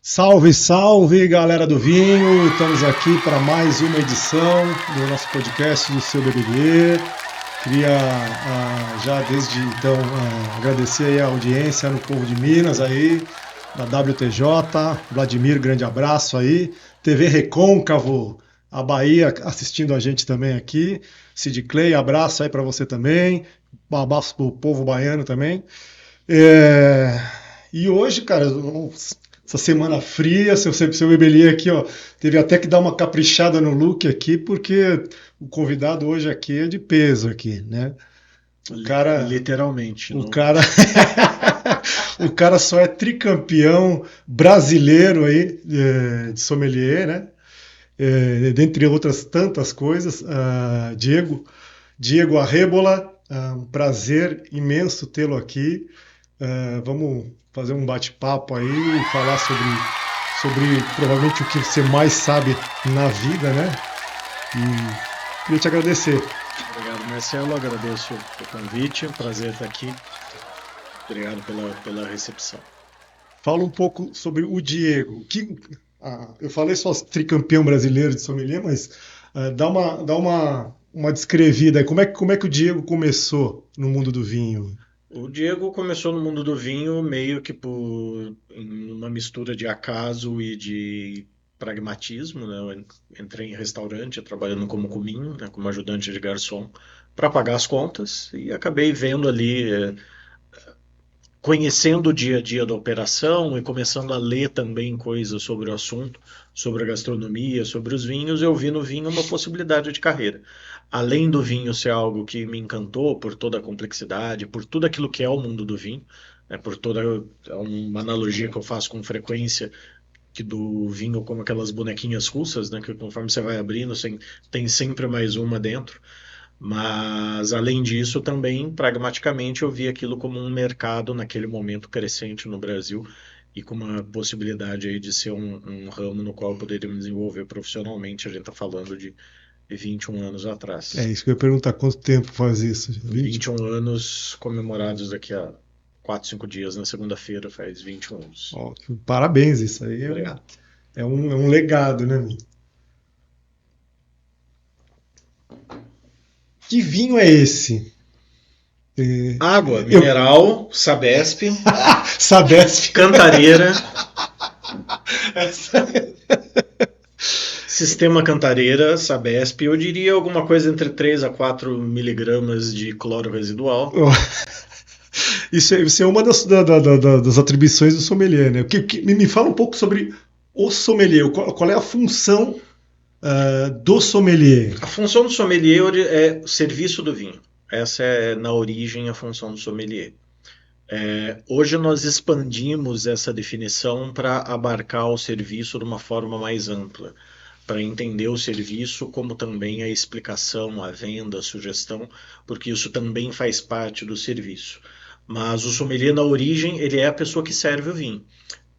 Salve, salve, galera do vinho! Estamos aqui para mais uma edição do nosso podcast do Seu BBB. Queria já desde então agradecer aí a audiência no povo de Minas aí, da WTJ, Vladimir, grande abraço aí, TV Recôncavo, a Bahia assistindo a gente também aqui, Sid Clay, abraço aí para você também, um abraço pro povo baiano também. É, E hoje, cara, essa semana fria, seu Bebelier aqui, ó, teve até que dar uma caprichada no look aqui, porque o convidado hoje aqui é de peso aqui, né? O cara, Literalmente. o cara, o cara só é tricampeão brasileiro aí de sommelier, né? Dentre outras tantas coisas, Diego Arrebola, um prazer imenso tê-lo aqui. Vamos fazer um bate-papo aí e falar sobre provavelmente o que você mais sabe na vida, né? E queria te agradecer. Obrigado, Marcelo. Agradeço o convite. É um prazer estar aqui. Obrigado pela recepção. Fala um pouco sobre o Diego. Eu falei só tricampeão brasileiro de sommelier, mas dá uma descrevida aí. Como é que o Diego começou no mundo do vinho? O Diego começou no mundo do vinho meio que em uma mistura de acaso e de pragmatismo, né? Eu entrei em restaurante trabalhando como cominho, né? Como ajudante de garçom, para pagar as contas e acabei vendo ali, conhecendo o dia a dia da operação e começando a ler também coisas sobre o assunto, sobre a gastronomia, sobre os vinhos, eu vi no vinho uma possibilidade de carreira. Além do vinho ser algo que me encantou por toda a complexidade, por tudo aquilo que é o mundo do vinho, né, por toda uma analogia que eu faço com frequência que do vinho como aquelas bonequinhas russas, né, que conforme você vai abrindo, tem sempre mais uma dentro. Mas, além disso, também, pragmaticamente, eu vi aquilo como um mercado naquele momento crescente no Brasil e com uma possibilidade aí de ser um ramo no qual eu poderia me desenvolver profissionalmente. A gente está falando de 21 anos É atrás. isso que eu ia perguntar, quanto tempo faz isso? 21 anos comemorados daqui a 4, 5 dias, na segunda-feira, faz 21 anos. Ó, parabéns, isso aí Obrigado. é um legado, né, meu? Que vinho é esse? Água, Eu, mineral, Sabesp, Sabesp. Cantareira, Sistema Cantareira, Sabesp, eu diria alguma coisa entre 3 a 4 miligramas de cloro residual. Isso é uma das atribuições do sommelier, né? Me fala um pouco sobre o sommelier. Qual é a função do sommelier? A função do sommelier é o serviço do vinho. Essa é, na origem, a função do sommelier. Hoje nós expandimos essa definição para abarcar o serviço de uma forma mais ampla, para entender o serviço como também a explicação, a venda, a sugestão, porque isso também faz parte do serviço. Mas o sommelier, na origem, ele é a pessoa que serve o vinho.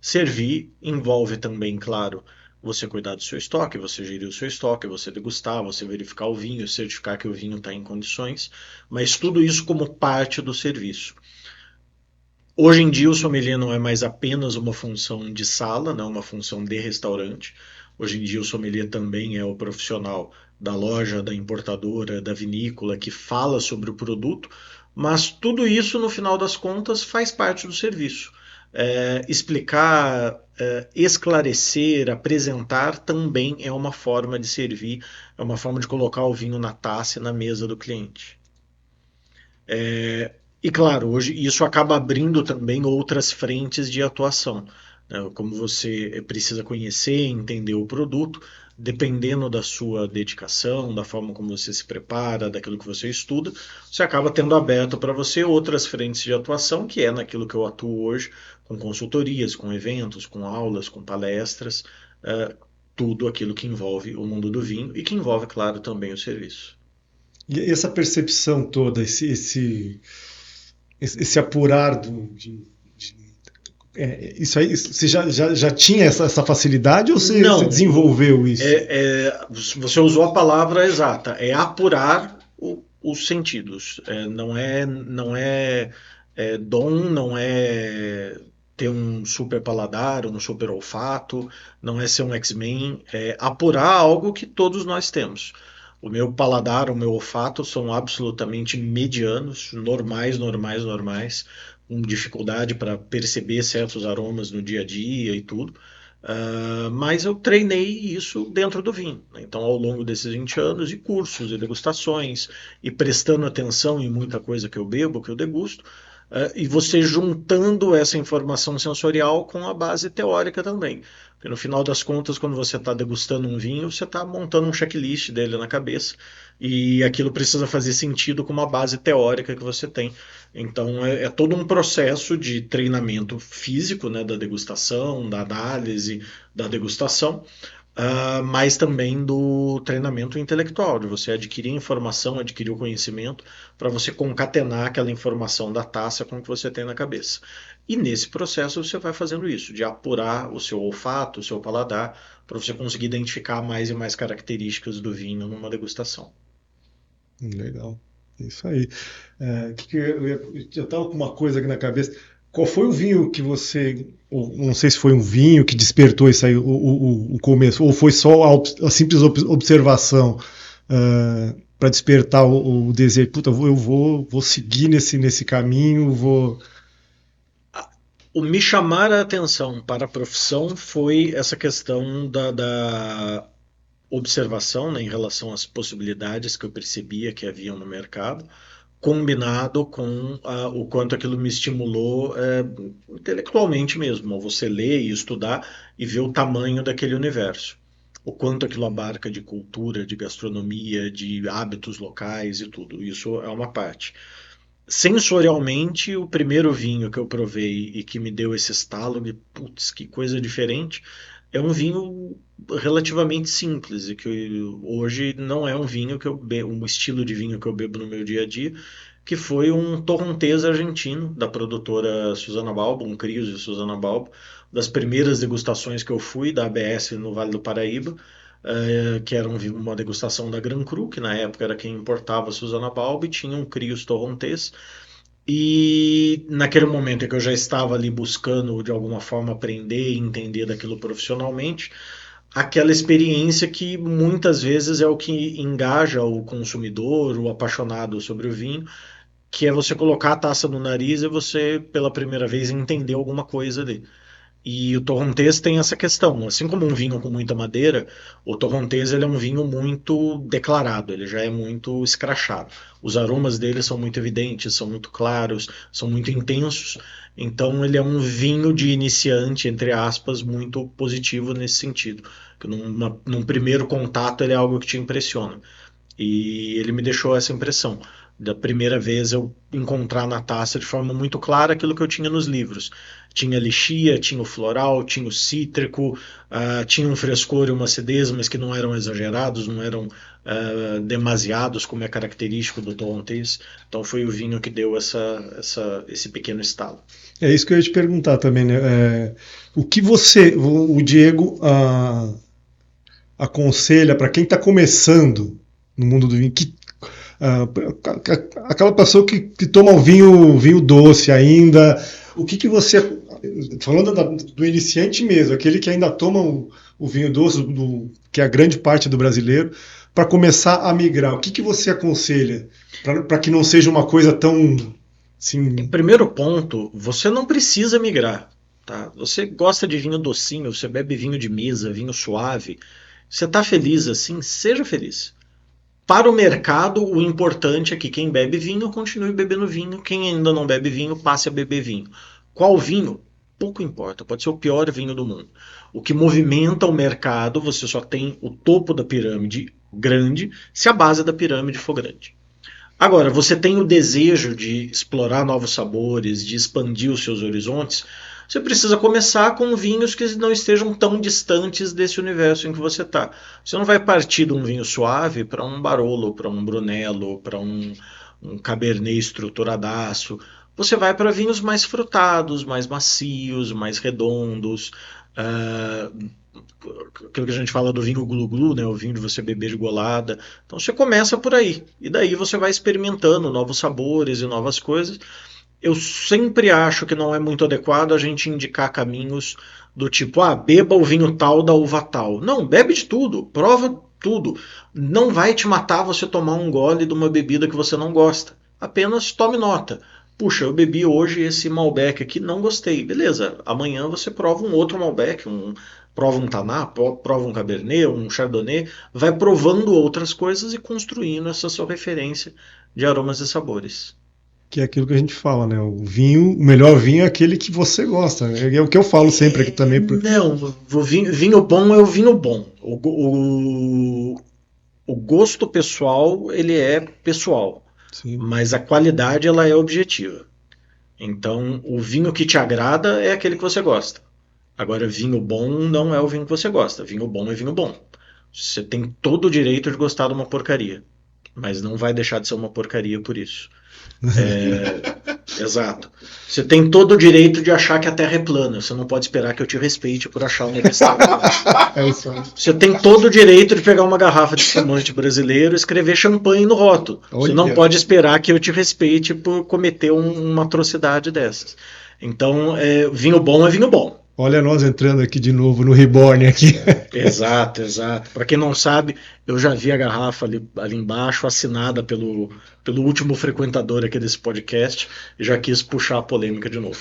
Servir envolve também, claro, você cuidar do seu estoque, você gerir o seu estoque, você degustar, você verificar o vinho, certificar que o vinho está em condições, mas tudo isso como parte do serviço. Hoje em dia o sommelier não é mais apenas uma função de sala, não uma função de restaurante. Hoje em dia o sommelier também é o profissional da loja, da importadora, da vinícola que fala sobre o produto, mas tudo isso no final das contas faz parte do serviço. Explicar, esclarecer, apresentar também é uma forma de servir, é uma forma de colocar o vinho na taça e na mesa do cliente. E claro, hoje isso acaba abrindo também outras frentes de atuação, né? Como você precisa conhecer, entender o produto, dependendo da sua dedicação, da forma como você se prepara, daquilo que você estuda, você acaba tendo aberto para você outras frentes de atuação, que é naquilo que eu atuo hoje, com consultorias, com eventos, com aulas, com palestras, tudo aquilo que envolve o mundo do vinho e que envolve, claro, também o serviço. E essa percepção toda, esse apurar isso aí, você já tinha essa facilidade ou você Não, desenvolveu isso? você usou a palavra exata, é apurar os sentidos. Não é dom, não é ter um super paladar, um super olfato, não é ser um X-Men, é apurar algo que todos nós temos. O meu paladar, o meu olfato são absolutamente medianos, normais, normais, normais, com dificuldade para perceber certos aromas no dia a dia e tudo. Mas eu treinei isso dentro do vinho, né? Então, ao longo desses 20 anos, e cursos, e degustações, e prestando atenção em muita coisa que eu bebo, que eu degusto, e você juntando essa informação sensorial com a base teórica também. Porque no final das contas, quando você está degustando um vinho, você está montando um checklist dele na cabeça e aquilo precisa fazer sentido com uma base teórica que você tem. Então é todo um processo de treinamento físico, né, da degustação, da análise, da degustação, mas também do treinamento intelectual, de você adquirir informação, adquirir o conhecimento, para você concatenar aquela informação da taça com o que você tem na cabeça. E nesse processo você vai fazendo isso, de apurar o seu olfato, o seu paladar, para você conseguir identificar mais e mais características do vinho numa degustação. Legal. Isso aí. Eu estava com uma coisa aqui na cabeça. Qual foi o vinho que você. Não sei se foi um vinho que despertou isso aí, o começo, ou foi só a simples observação para despertar o desejo. Puta, eu vou seguir nesse caminho, vou. O me chamar a atenção para a profissão foi essa questão da observação, né, em relação às possibilidades que eu percebia que haviam no mercado, combinado com o quanto aquilo me estimulou intelectualmente mesmo, ao você ler e estudar e ver o tamanho daquele universo. O quanto aquilo abarca de cultura, de gastronomia, de hábitos locais e tudo. Isso é uma parte. Sensorialmente, o primeiro vinho que eu provei e que me deu esse estalo de putz, que coisa diferente, é um vinho relativamente simples e que hoje não é um vinho que eu bebo, um estilo de vinho que eu bebo no meu dia a dia, que foi um torrontés argentino da produtora Susana Balbo, um Crios de Susana Balbo, das primeiras degustações que eu fui da ABS no Vale do Paraíba, que era uma degustação da Gran Cru, que na época era quem importava a Susana Balbo, e tinha um Crios torrontés. E naquele momento em que eu já estava ali buscando de alguma forma aprender e entender daquilo profissionalmente, aquela experiência que muitas vezes é o que engaja o consumidor, o apaixonado sobre o vinho, que é você colocar a taça no nariz e você, pela primeira vez, entender alguma coisa ali. E o torrontés tem essa questão, assim como um vinho com muita madeira, o torrontés ele é um vinho muito declarado, ele já é muito escrachado. Os aromas dele são muito evidentes, são muito claros, são muito intensos. Então ele é um vinho de iniciante, entre aspas, muito positivo nesse sentido. Que num primeiro contato ele é algo que te impressiona. E ele me deixou essa impressão. Da primeira vez eu encontrar na taça de forma muito clara aquilo que eu tinha nos livros. Tinha lixia, tinha o floral, tinha o cítrico, tinha um frescor e uma acidez, mas que não eram exagerados, não eram demasiados, como é característico do Torrontés. Então foi o vinho que deu esse pequeno estalo. É isso que eu ia te perguntar também, né? O que o Diego, aconselha para quem está começando no mundo do vinho, aquela pessoa que toma o vinho doce ainda, o que você, falando do iniciante mesmo, aquele que ainda toma o vinho doce, que é a grande parte do brasileiro, para começar a migrar, o que você aconselha para que não seja uma coisa tão assim... Primeiro ponto, você não precisa migrar, tá? Você gosta de vinho docinho, você bebe vinho de mesa, vinho suave, você está feliz assim, seja feliz. Para o mercado, o importante é que quem bebe vinho continue bebendo vinho, quem ainda não bebe vinho passe a beber vinho. Qual vinho? Pouco importa, pode ser o pior vinho do mundo. O que movimenta o mercado, você só tem o topo da pirâmide grande se a base da pirâmide for grande. Agora, você tem o desejo de explorar novos sabores, de expandir os seus horizontes, você precisa começar com vinhos que não estejam tão distantes desse universo em que você está. Você não vai partir de um vinho suave para um Barolo, para um Brunello, para um Cabernet estruturadaço. Você vai para vinhos mais frutados, mais macios, mais redondos. Uh, Aquilo que a gente fala do vinho glu-glu, né? O vinho de você beber de golada. Então você começa por aí. E daí você vai experimentando novos sabores e novas coisas. Eu sempre acho que não é muito adequado a gente indicar caminhos do tipo, beba o vinho tal da uva tal. Não, bebe de tudo, prova tudo. Não vai te matar você tomar um gole de uma bebida que você não gosta. Apenas tome nota. Puxa, eu bebi hoje esse Malbec aqui, não gostei. Beleza, amanhã você prova um outro Malbec, prova um Taná, prova um Cabernet, um Chardonnay. Vai provando outras coisas e construindo essa sua referência de aromas e sabores. Que é aquilo que a gente fala, né? O vinho, o melhor vinho é aquele que você gosta, né? É o que eu falo sempre aqui também. Não, o vinho bom é o vinho bom. O gosto pessoal, ele é pessoal, Sim. mas a qualidade, ela é objetiva. Então, o vinho que te agrada é aquele que você gosta. Agora, vinho bom não é o vinho que você gosta. Vinho bom é vinho bom. Você tem todo o direito de gostar de uma porcaria, mas não vai deixar de ser uma porcaria por isso. Exato. Você tem todo o direito de achar que a Terra é plana. Você não pode esperar que eu te respeite por achar uma questão. É isso aí. Você tem todo o direito de pegar uma garrafa de espumante brasileiro e escrever champanhe no rótulo. Você não Olha. pode esperar que eu te respeite por cometer uma atrocidade dessas. Então, vinho bom é vinho bom. Olha nós entrando aqui de novo no Reborn aqui. Exato, exato. Para quem não sabe, eu já vi a garrafa ali embaixo, assinada pelo último frequentador aqui desse podcast, e já quis puxar a polêmica de novo.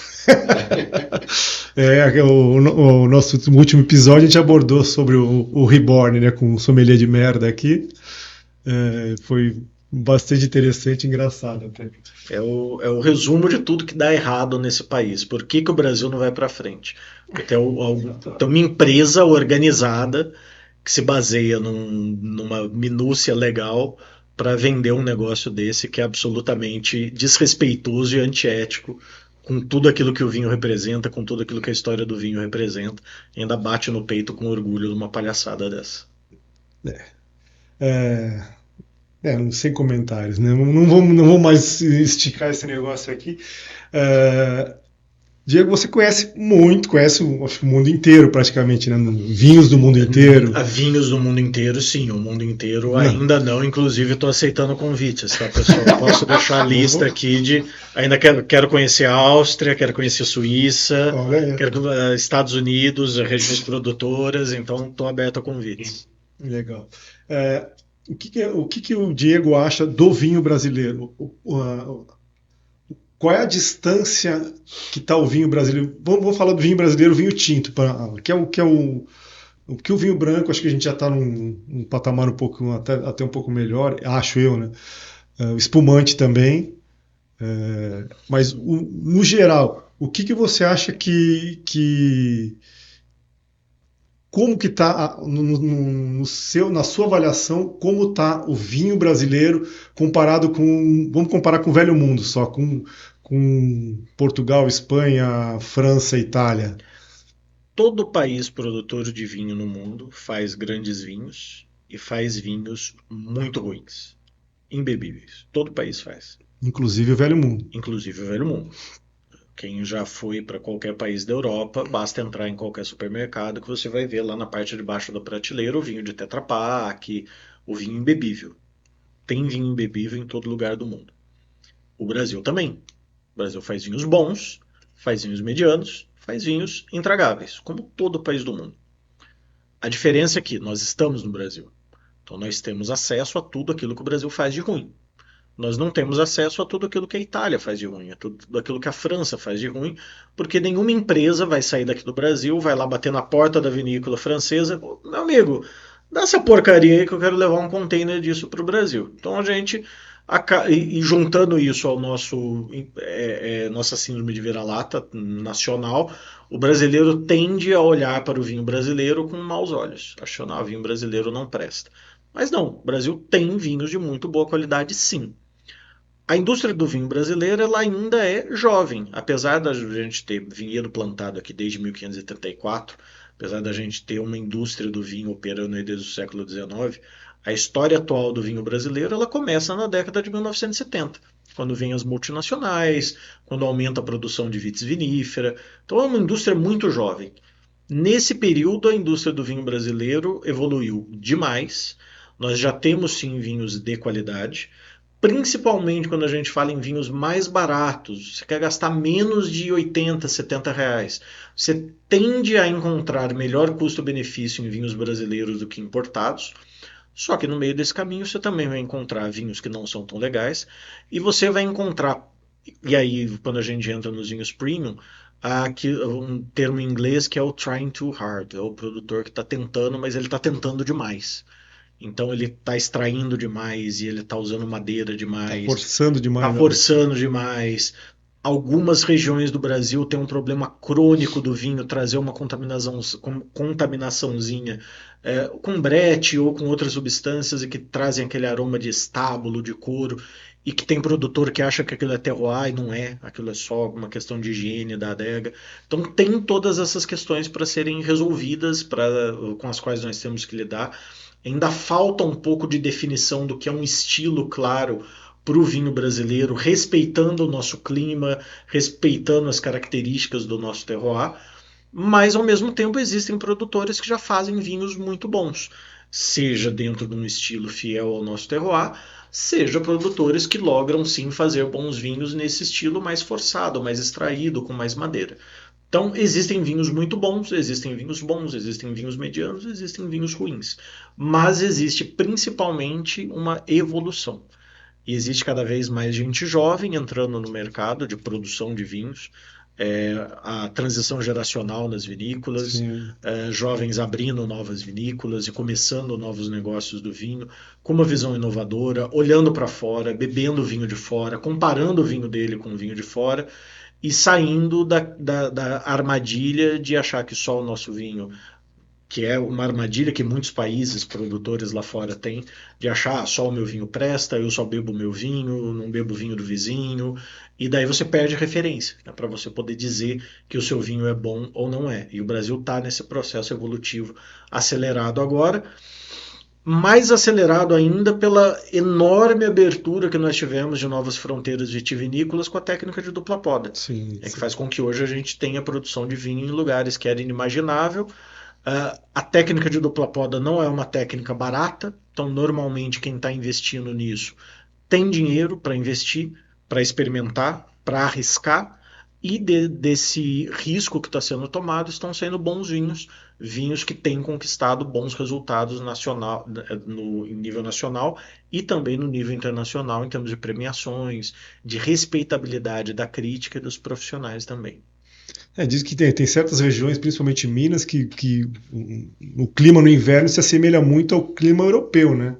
O nosso último episódio a gente abordou sobre o Reborn, né? Com o sommelier de merda aqui. Foi bastante interessante e engraçado até. É o resumo de tudo que dá errado nesse país. Por que, que o Brasil não vai para frente? Porque tem uma empresa organizada que se baseia numa minúcia legal para vender um negócio desse que é absolutamente desrespeitoso e antiético com tudo aquilo que o vinho representa, com tudo aquilo que a história do vinho representa, e ainda bate no peito com orgulho de uma palhaçada dessa. É, sem comentários, né? Não vou mais esticar esse negócio aqui. É, Diego, você conhece acho que o mundo inteiro praticamente, né? Vinhos do mundo inteiro. A vinhos do mundo inteiro, sim, o mundo inteiro ainda não, inclusive estou aceitando convites, tá, pessoal? Posso deixar a lista aqui ainda quero conhecer a Áustria, quero conhecer a Suíça, Olha, quero Estados Unidos, regiões produtoras, então estou aberto a convites. legal. O que o Diego acha do vinho brasileiro? Qual é a distância que está o vinho brasileiro? Vamos falar do vinho brasileiro, o vinho tinto, que o vinho branco, acho que a gente já está num patamar um pouco, até um pouco melhor, acho eu, né? O espumante também. Mas, no geral, o que você acha como que está na sua avaliação, como está o vinho brasileiro comparado vamos comparar com o Velho Mundo só, com Portugal, Espanha, França, Itália? Todo país produtor de vinho no mundo faz grandes vinhos e faz vinhos muito ruins, imbebíveis. Todo país faz, Inclusive o Velho Mundo. inclusive o Velho Mundo. Quem já foi para qualquer país da Europa, basta entrar em qualquer supermercado que você vai ver lá na parte de baixo da prateleira o vinho de Tetra Pak, o vinho imbebível. Tem vinho imbebível em todo lugar do mundo. O Brasil também. O Brasil faz vinhos bons, faz vinhos medianos, faz vinhos intragáveis, como todo país do mundo. A diferença é que nós estamos no Brasil. Então nós temos acesso a tudo aquilo que o Brasil faz de ruim. Nós não temos acesso a tudo aquilo que a Itália faz de ruim, a tudo aquilo que a França faz de ruim, porque nenhuma empresa vai sair daqui do Brasil, vai lá bater na porta da vinícola francesa, meu amigo, dá essa porcaria aí que eu quero levar um container disso para o Brasil. Então a gente, e juntando isso ao nossa síndrome de vira-lata nacional, o brasileiro tende a olhar para o vinho brasileiro com maus olhos, achando que o vinho brasileiro não presta. Mas não, o Brasil tem vinhos de muito boa qualidade, sim. A indústria do vinho brasileiro ela ainda é jovem, apesar da gente ter vinhedo plantado aqui desde 1534, apesar da gente ter uma indústria do vinho operando aí desde o século XIX, a história atual do vinho brasileiro ela começa na década de 1970, quando vêm as multinacionais, quando aumenta a produção de vitis vinífera. Então é uma indústria muito jovem. Nesse período, a indústria do vinho brasileiro evoluiu demais. Nós já temos sim vinhos de qualidade, principalmente quando a gente fala em vinhos mais baratos, você quer gastar menos de 80, 70 reais, você tende a encontrar melhor custo-benefício em vinhos brasileiros do que importados. Só que no meio desse caminho você também vai encontrar vinhos que não são tão legais e você vai encontrar, e aí quando a gente entra nos vinhos premium, há aqui um termo em inglês que é o trying too hard, é o produtor que está tentando, mas ele está tentando demais. Então ele está extraindo demais e ele está usando madeira Tá demais, forçando está demais, né? forçando demais. Algumas regiões do Brasil têm um problema crônico do vinho trazer uma contaminaçãozinha com brete ou com outras substâncias e que trazem aquele aroma de estábulo, de couro, e que tem produtor que acha que aquilo é terroir e não é, aquilo é só uma questão de higiene da adega. Então tem todas essas questões para serem resolvidas, com as quais nós temos que lidar. Ainda falta um pouco de definição do que é um estilo claro para o vinho brasileiro, respeitando o nosso clima, respeitando as características do nosso terroir, mas ao mesmo tempo existem produtores que já fazem vinhos muito bons, seja dentro de um estilo fiel ao nosso terroir, seja produtores que logram sim fazer bons vinhos nesse estilo mais forçado, mais extraído, com mais madeira. Então, existem vinhos muito bons, existem vinhos medianos, existem vinhos ruins. Mas existe principalmente uma evolução. E existe cada vez mais gente jovem entrando no mercado de produção de vinhos, a transição geracional nas vinícolas, Sim. jovens abrindo novas vinícolas e começando novos negócios do vinho, com uma visão inovadora, olhando para fora, bebendo o vinho de fora, comparando o vinho dele com o vinho de fora e saindo da armadilha de achar que só o nosso vinho, que é uma armadilha que muitos países produtores lá fora têm, de achar só o meu vinho presta, eu só bebo o meu vinho, não bebo o vinho do vizinho, e daí você perde referência, né, para você poder dizer que o seu vinho é bom ou não é. E o Brasil está nesse processo evolutivo acelerado agora, mais acelerado ainda pela enorme abertura que nós tivemos de novas fronteiras vitivinícolas com a técnica de dupla poda, Sim, que sim. faz com que hoje a gente tenha produção de vinho em lugares que era inimaginável. A técnica de dupla poda não é uma técnica barata, então normalmente quem está investindo nisso tem dinheiro para investir, para experimentar, para arriscar, e desse risco que está sendo tomado estão sendo bons vinhos, vinhos que têm conquistado bons resultados no nível nacional e também no nível internacional em termos de premiações, de respeitabilidade da crítica e dos profissionais também. Diz que tem certas regiões, principalmente Minas, que o clima no inverno se assemelha muito ao clima europeu, né?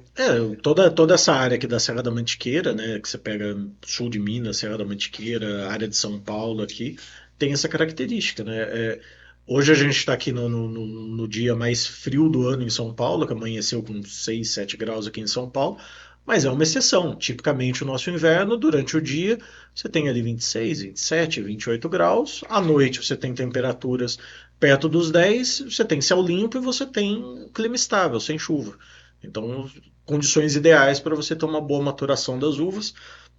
Toda essa área aqui da Serra da Mantiqueira, né, que você pega sul de Minas, Serra da Mantiqueira, área de São Paulo aqui, tem essa característica, né? Hoje a gente está aqui no dia mais frio do ano em São Paulo, que amanheceu com 6, 7 graus aqui em São Paulo, mas é uma exceção. Tipicamente o nosso inverno, durante o dia, você tem ali 26, 27, 28 graus, à noite você tem temperaturas perto dos 10, você tem céu limpo e você tem clima estável, sem chuva. Então, condições ideais para você ter uma boa maturação das uvas,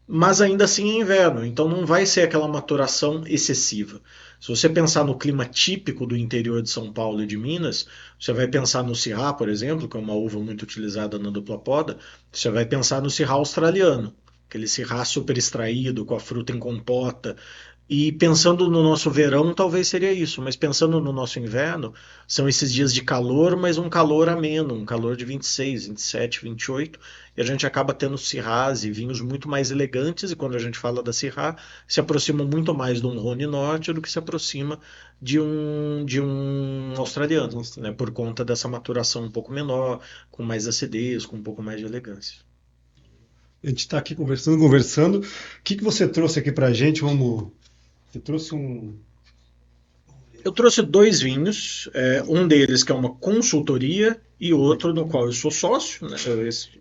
mas ainda assim é inverno, então não vai ser aquela maturação excessiva. Se você pensar no clima típico do interior de São Paulo e de Minas, você vai pensar no Syrah, por exemplo, que é uma uva muito utilizada na dupla poda, você vai pensar no Syrah australiano, aquele Syrah super extraído, com a fruta em compota, e pensando no nosso verão, talvez seria isso, mas pensando no nosso inverno, são esses dias de calor, mas um calor ameno, um calor de 26, 27, 28, e a gente acaba tendo Syrahs e vinhos muito mais elegantes, e quando a gente fala da Syrah, se aproxima muito mais de um Rhône Norte do que se aproxima de um australiano, né, por conta dessa maturação um pouco menor, com mais acidez, com um pouco mais de elegância. A gente está aqui conversando, conversando. O que você trouxe aqui para a gente? Vamos. Você trouxe um. Eu trouxe dois vinhos, um deles que é uma consultoria e outro no qual eu sou sócio, né?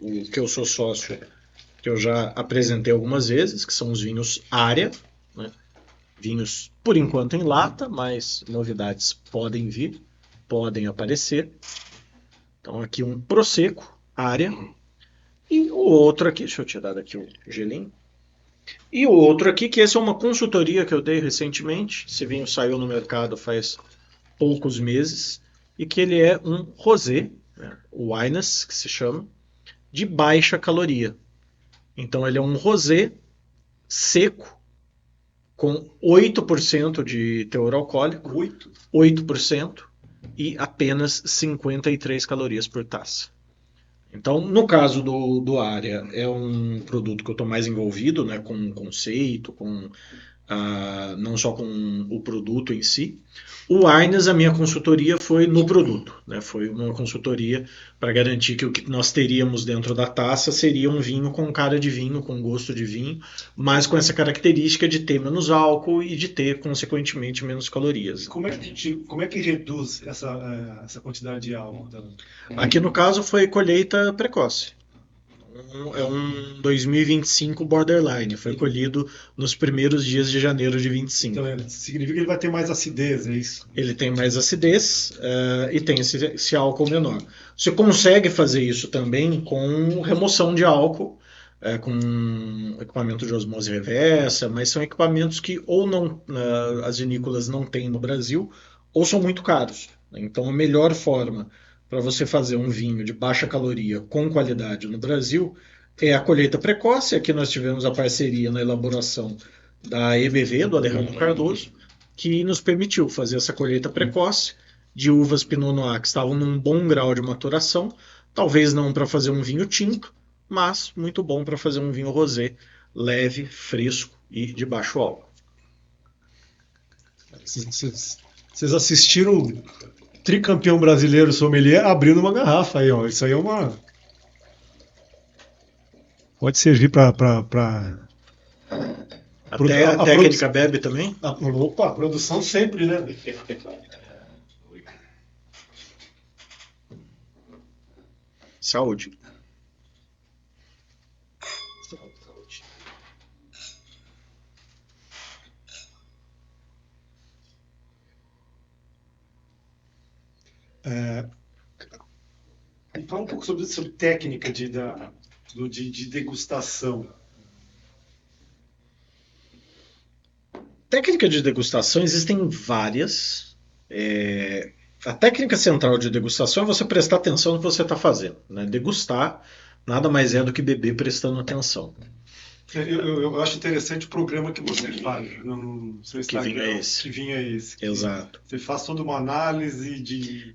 O que eu sou sócio, que eu já apresentei algumas vezes, que são os vinhos Área, né? Vinhos por enquanto em lata, mas novidades podem vir, podem aparecer. Então aqui um Prosecco Área e o outro aqui, deixa eu tirar daqui o gelinho. E o outro aqui, que esse é uma consultoria que eu dei recentemente, esse vinho saiu no mercado faz poucos meses, e que ele é um rosé, né, o Winess, que se chama, de baixa caloria. Então ele é um rosé seco com 8% de teor alcoólico, 8% e apenas 53 calorias por taça. Então, no caso do Aria, é um produto que eu estou mais envolvido, né, com o conceito, com não só com o produto em si. O Aines, a minha consultoria foi no produto, né? Foi uma consultoria para garantir que o que nós teríamos dentro da taça seria um vinho com cara de vinho, com gosto de vinho, mas com essa característica de ter menos álcool e de ter, consequentemente, menos calorias. Como é que reduz essa quantidade de álcool? Aqui no caso foi colheita precoce. É um 2025 borderline. Foi colhido nos primeiros dias de janeiro de 25. Então, significa que ele vai ter mais acidez, é isso? Ele tem mais acidez e tem esse álcool menor. Você consegue fazer isso também com remoção de álcool, com equipamento de osmose reversa, mas são equipamentos que ou não as vinícolas não têm no Brasil ou são muito caros. Então a melhor forma para você fazer um vinho de baixa caloria com qualidade no Brasil é a colheita precoce. Aqui nós tivemos a parceria na elaboração da EBV, do Alejandro Cardoso, que nos permitiu fazer essa colheita precoce de uvas Pinot Noir que estavam num bom grau de maturação, talvez não para fazer um vinho tinto, mas muito bom para fazer um vinho rosé, leve, fresco e de baixo álcool. Vocês assistiram o tricampeão brasileiro sommelier abrindo uma garrafa aí, ó. Isso aí é uma... Pode servir para... Até a técnica bebe também? Opa, a produção sempre, né? Saúde. Fala um pouco sobre técnica de degustação. Técnica de degustação existem várias. A técnica central de degustação é você prestar atenção no que você está fazendo. Né? Degustar nada mais é do que beber prestando atenção. Eu acho interessante o programa que você faz no seu Instagram. Que vinha esse. Exato. Você faz toda uma análise de...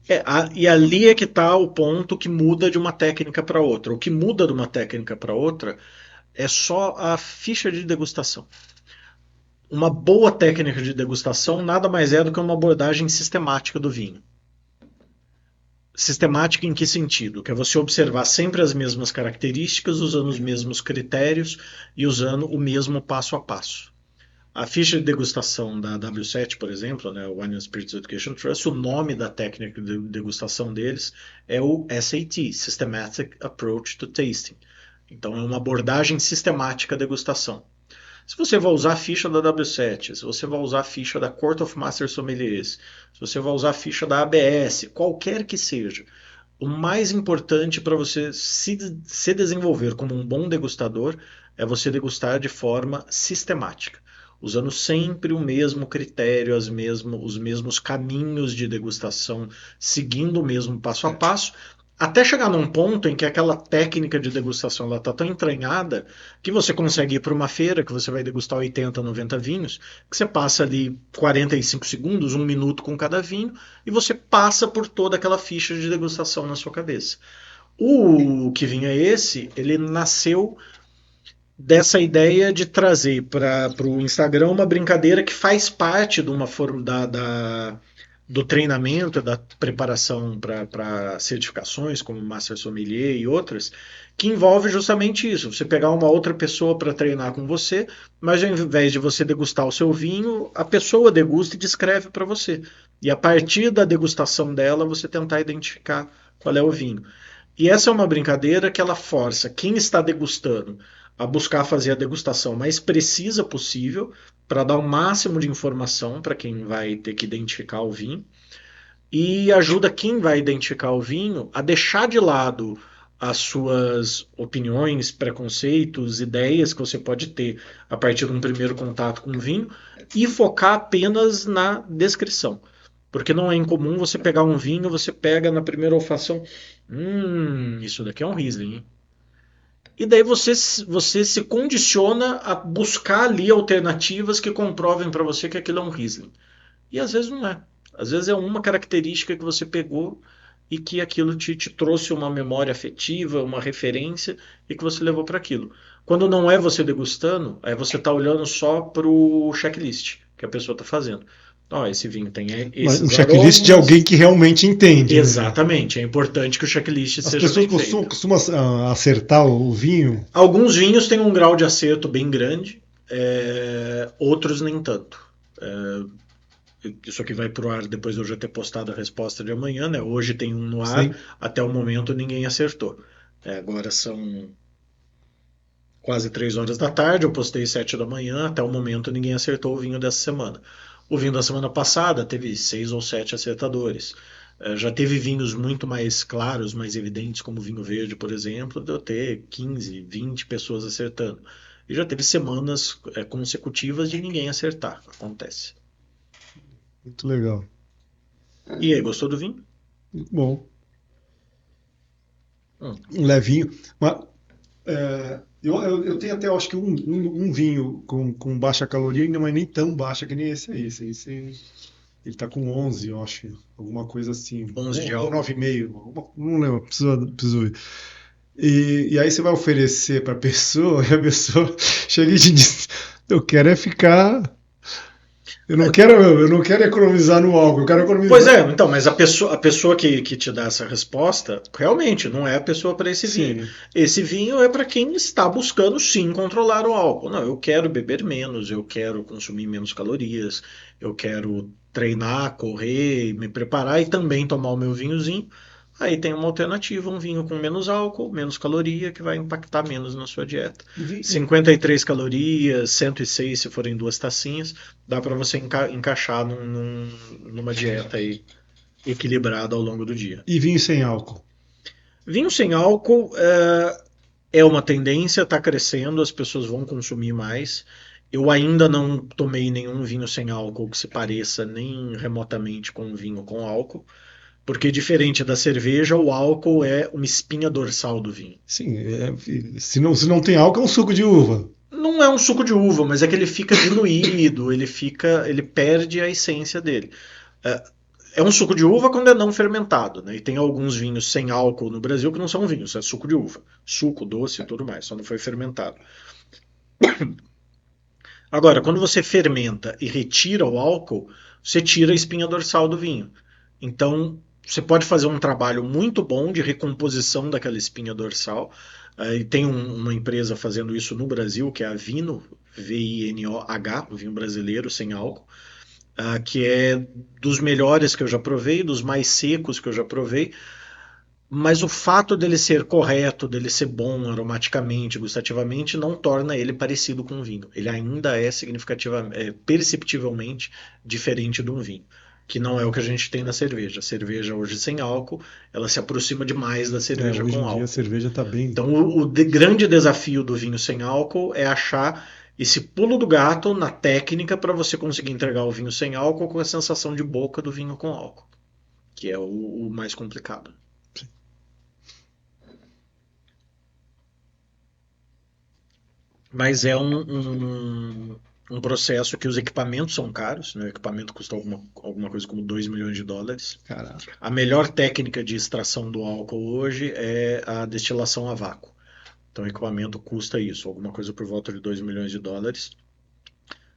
E ali é que está o ponto que muda de uma técnica para outra. O que muda de uma técnica para outra é só a ficha de degustação. Uma boa técnica de degustação nada mais é do que uma abordagem sistemática do vinho. Sistemática em que sentido? Que é você observar sempre as mesmas características, usando os mesmos critérios e usando o mesmo passo a passo. A ficha de degustação da W7, por exemplo, né, o Wine and Spirits Education Trust, o nome da técnica de degustação deles é o SAT, Systematic Approach to Tasting. Então é uma abordagem sistemática à degustação. Se você vai usar a ficha da W7, se você vai usar a ficha da Court of Master Sommeliers, se você vai usar a ficha da ABS, qualquer que seja, o mais importante para você se desenvolver como um bom degustador é você degustar de forma sistemática, usando sempre o mesmo critério, os mesmos caminhos de degustação, seguindo o mesmo passo a passo, até chegar num ponto em que aquela técnica de degustação está tão entranhada que você consegue ir para uma feira que você vai degustar 80, 90 vinhos, que você passa ali 45 segundos, 1 minuto com cada vinho, e você passa por toda aquela ficha de degustação na sua cabeça. O que vinha esse, ele nasceu dessa ideia de trazer para o Instagram uma brincadeira que faz parte de uma forma do treinamento, da preparação para certificações, como Master Sommelier e outras, que envolve justamente isso. Você pegar uma outra pessoa para treinar com você, mas ao invés de você degustar o seu vinho, a pessoa degusta e descreve para você. E a partir da degustação dela, você tentar identificar qual é o vinho. E essa é uma brincadeira que ela força quem está degustando a buscar fazer a degustação mais precisa possível, para dar o máximo de informação para quem vai ter que identificar o vinho, e ajuda quem vai identificar o vinho a deixar de lado as suas opiniões, preconceitos, ideias que você pode ter a partir de um primeiro contato com o vinho e focar apenas na descrição. Porque não é incomum você pegar um vinho, você pega na primeira olfação, isso daqui é um Riesling, hein? E daí você se condiciona a buscar ali alternativas que comprovem para você que aquilo é um Riesling. E às vezes não é. Às vezes é uma característica que você pegou e que aquilo te trouxe uma memória afetiva, uma referência e que você levou para aquilo. Quando não é você degustando, é você tá olhando só para o checklist que a pessoa está fazendo. Ó, esse vinho tem Um esses checklist de alguém aromas. que realmente entende, né? Exatamente, é importante que o checklist As seja pessoas bem feito. costumam acertar o vinho. Alguns vinhos têm um grau de acerto bem grande, outros nem tanto. Isso aqui vai pro ar depois de eu já ter postado a resposta de amanhã, né? Hoje tem um no ar, Sim. até o momento ninguém acertou. Agora são quase 3 horas da tarde, eu postei 7 da manhã, até o momento ninguém acertou o vinho dessa semana. O vinho da semana passada teve 6 ou 7 acertadores. Já teve vinhos muito mais claros, mais evidentes, como o vinho verde, por exemplo, de eu ter 15, 20 pessoas acertando. E já teve semanas consecutivas de ninguém acertar. Acontece. Muito legal. E aí, gostou do vinho? Muito bom. Hum. Um levinho. Mas, eu tenho até, acho que um vinho com baixa caloria, ainda mas nem tão baixa que nem esse aí. Ele tá com 11, eu acho. Alguma coisa assim. 11 de Ou álcool. 9,5. Não lembro, preciso ver. E aí você vai oferecer para a pessoa e a pessoa chega e te diz: Eu quero é ficar. Eu não quero economizar no álcool, eu quero Pois economizar. é, então, mas a pessoa que te dá essa resposta, realmente não é a pessoa para esse vinho. Sim, Esse vinho é para quem está buscando sim controlar o álcool. Não, eu quero beber menos, eu quero consumir menos calorias, eu quero treinar, correr, me preparar e também tomar o meu vinhozinho. Aí tem uma alternativa, um vinho com menos álcool, menos caloria, que vai impactar menos na sua dieta. e, vi- e- 53 calorias, 106 se forem 2 tacinhas, dá para você encaixar numa dieta aí equilibrada ao longo do dia. e vinho sem álcool. Vinho sem álcool é uma tendência, está crescendo, as pessoas vão consumir mais. Eu ainda não tomei nenhum vinho sem álcool que se pareça nem remotamente com um vinho com álcool. Porque diferente da cerveja, o álcool é uma espinha dorsal do vinho. Sim, se não tem álcool, é um suco de uva. Não é um suco de uva, mas é que ele fica diluído, ele perde a essência dele. É, é um suco de uva quando é não fermentado, né? E tem alguns vinhos sem álcool no Brasil que não são vinhos, é suco de uva. Suco, doce e tudo mais, só não foi fermentado. Agora, quando você fermenta e retira o álcool, você tira a espinha dorsal do vinho. Então, você pode fazer um trabalho muito bom de recomposição daquela espinha dorsal. E tem uma empresa fazendo isso no Brasil, que é a Vino, Vinoh, o vinho brasileiro sem álcool, que é dos melhores que eu já provei, dos mais secos que eu já provei. Mas o fato dele ser correto, dele ser bom aromaticamente, gustativamente, não torna ele parecido com um vinho. Ele ainda é perceptivelmente diferente de um vinho, que não é o que a gente tem na cerveja. A cerveja hoje sem álcool, ela se aproxima demais da cerveja Hoje em com dia a álcool. cerveja está bem. Então, grande desafio do vinho sem álcool é achar esse pulo do gato na técnica para você conseguir entregar o vinho sem álcool com a sensação de boca do vinho com álcool, que é o mais complicado. Mas é um processo que os equipamentos são caros, né? O equipamento custa alguma coisa como US$ 2 milhões. Caraca. A melhor técnica de extração do álcool hoje é a destilação a vácuo. Então o equipamento custa isso, alguma coisa por volta de US$ 2 milhões.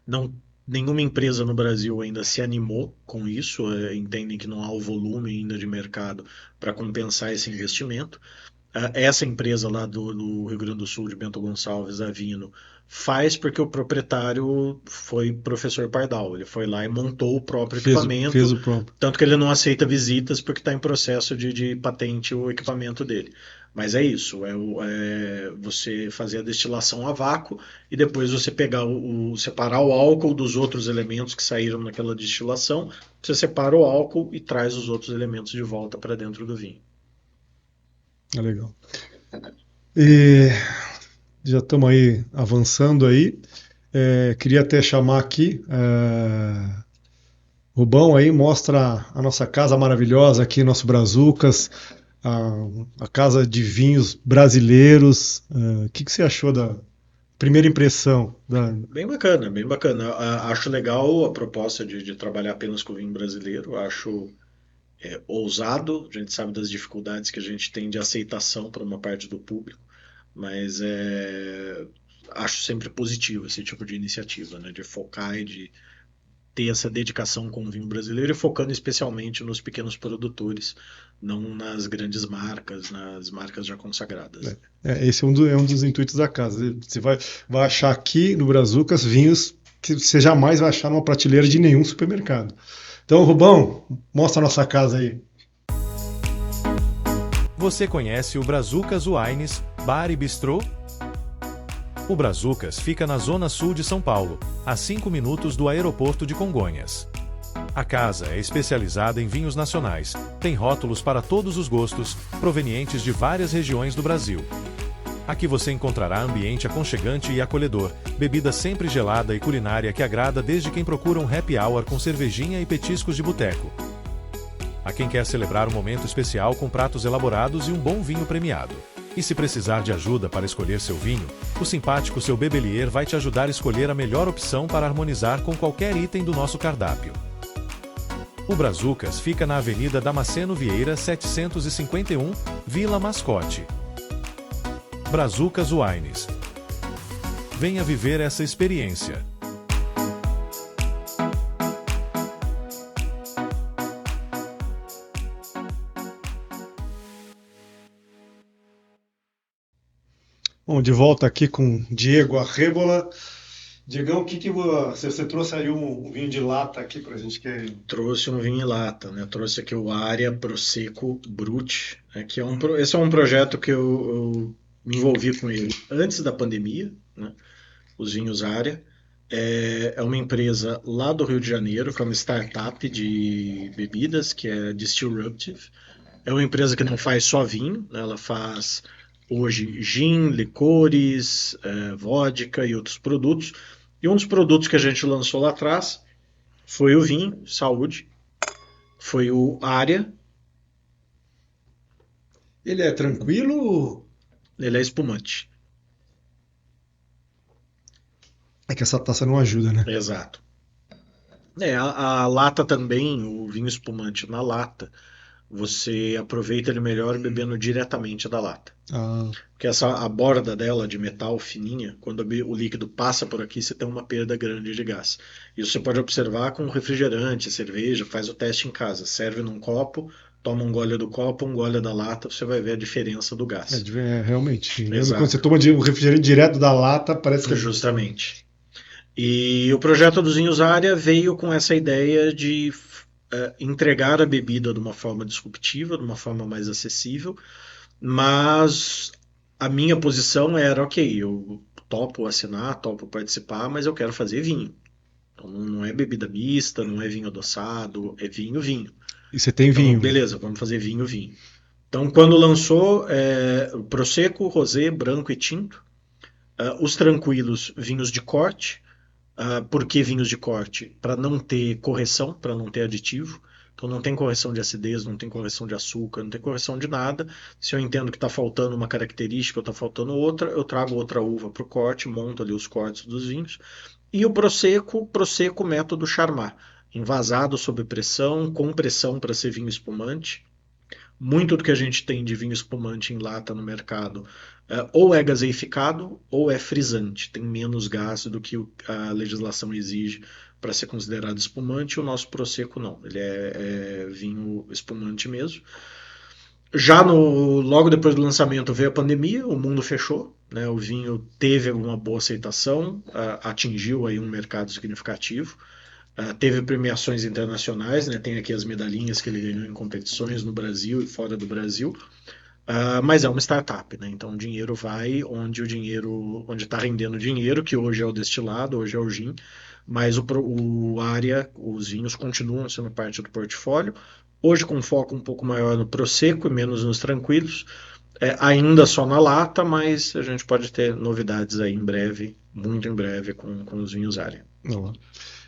Não, nenhuma empresa no Brasil ainda se animou com isso, entendem que não há o volume ainda de mercado para compensar esse investimento. Essa empresa lá do Rio Grande do Sul, de Bento Gonçalves, a Vino, faz porque o proprietário foi professor Pardal. Ele foi lá e montou o próprio Fez equipamento, o próprio. tanto que ele não aceita visitas porque está em processo de patente o equipamento dele. Mas é isso, você fazer a destilação a vácuo e depois você pegar separar o álcool dos outros elementos que saíram naquela destilação. Você separa o álcool e traz os outros elementos de volta para dentro do vinho. É legal. E já estamos aí avançando aí. Queria até chamar aqui Rubão aí, mostra a nossa casa maravilhosa aqui, nosso Brazucas. a Casa de Vinhos Brasileiros. O que você achou da primeira impressão? Bem bacana, bem bacana. Acho legal a proposta de trabalhar apenas com vinho brasileiro. Acho ousado. A gente sabe das dificuldades que a gente tem de aceitação para uma parte do público, mas acho sempre positivo esse tipo de iniciativa, né? De focar e de ter essa dedicação com o vinho brasileiro e focando especialmente nos pequenos produtores, não nas grandes marcas, nas marcas já consagradas. Esse é um dos intuitos da casa. Você vai achar aqui no Brazucas vinhos que você jamais vai achar numa prateleira de nenhum supermercado. Então, Rubão, mostra a nossa casa aí. Você conhece o Brazucas Wines, Bar e Bistrô? O Brazucas fica na zona sul de São Paulo, a 5 minutos do aeroporto de Congonhas. A casa é especializada em vinhos nacionais, tem rótulos para todos os gostos, provenientes de várias regiões do Brasil. Aqui você encontrará ambiente aconchegante e acolhedor, bebida sempre gelada e culinária que agrada desde quem procura um happy hour com cervejinha e petiscos de boteco. A quem quer celebrar um momento especial com pratos elaborados e um bom vinho premiado. E se precisar de ajuda para escolher seu vinho, o simpático Seu Bebelier vai te ajudar a escolher a melhor opção para harmonizar com qualquer item do nosso cardápio. O Brazucas fica na Avenida Damasceno Vieira 751, Vila Mascote. Brazucas Wines. Venha viver essa experiência. Bom, de volta aqui com Diego Arrebola. Diegão, o que você trouxe aí um vinho de lata aqui pra gente? Trouxe um vinho em lata, né? Trouxe aqui o Aria Prosecco Brut, né? Esse é um projeto que eu me envolvi com ele antes da pandemia, né? Os vinhos Aria. É uma empresa lá do Rio de Janeiro, que é uma startup de bebidas, que é Distilruptive. É uma empresa que não faz só vinho, né? Ela faz hoje gin, licores, vodka e outros produtos. E um dos produtos que a gente lançou lá atrás foi o vinho, saúde, foi o Aria. Ele é tranquilo? Ele é espumante. É que essa taça não ajuda, né? Exato. A lata também, o vinho espumante na lata, você aproveita ele melhor bebendo diretamente da lata. Porque a borda dela de metal fininha, quando o líquido passa por aqui, você tem uma perda grande de gás. Isso você pode observar com refrigerante, cerveja, faz o teste em casa. Serve num copo, toma um gole do copo, um gole da lata, você vai ver a diferença do gás. Realmente. Exato. Quando você toma um refrigerante direto da lata, parece que... Justamente. E o projeto dos vinhos Aria veio com essa ideia de entregar a bebida de uma forma disruptiva, de uma forma mais acessível, mas a minha posição era, ok, eu topo assinar, topo participar, mas eu quero fazer vinho. Então não é bebida mista, não é vinho adoçado, é vinho. E você tem vinho. Beleza, vamos fazer vinho. Então quando lançou Prosecco, Rosé, branco e tinto, os tranquilos, vinhos de corte. Por que vinhos de corte? Para não ter correção, para não ter aditivo. Então não tem correção de acidez, não tem correção de açúcar, não tem correção de nada. Se eu entendo que está faltando uma característica ou está faltando outra, eu trago outra uva para o corte, monto ali os cortes dos vinhos. E o Prosecco método Charmat. Envasado sob pressão, com pressão para ser vinho espumante. Muito do que a gente tem de vinho espumante em lata no mercado ou é gaseificado ou é frisante, tem menos gás do que a legislação exige para ser considerado espumante. O nosso Prosecco não, ele é vinho espumante mesmo. Já logo depois do lançamento veio a pandemia, o mundo fechou, né? O vinho teve uma boa aceitação, atingiu aí um mercado significativo. Teve premiações internacionais, né? Tem aqui as medalhinhas que ele ganhou em competições no Brasil e fora do Brasil, mas é uma startup, né? Então o dinheiro vai onde está rendendo dinheiro, que hoje é o destilado, hoje é o gin, mas o Aria, os vinhos continuam sendo parte do portfólio, hoje com foco um pouco maior no Prosecco e menos nos tranquilos, ainda só na lata, mas a gente pode ter novidades aí em breve, muito em breve, com os vinhos Aria.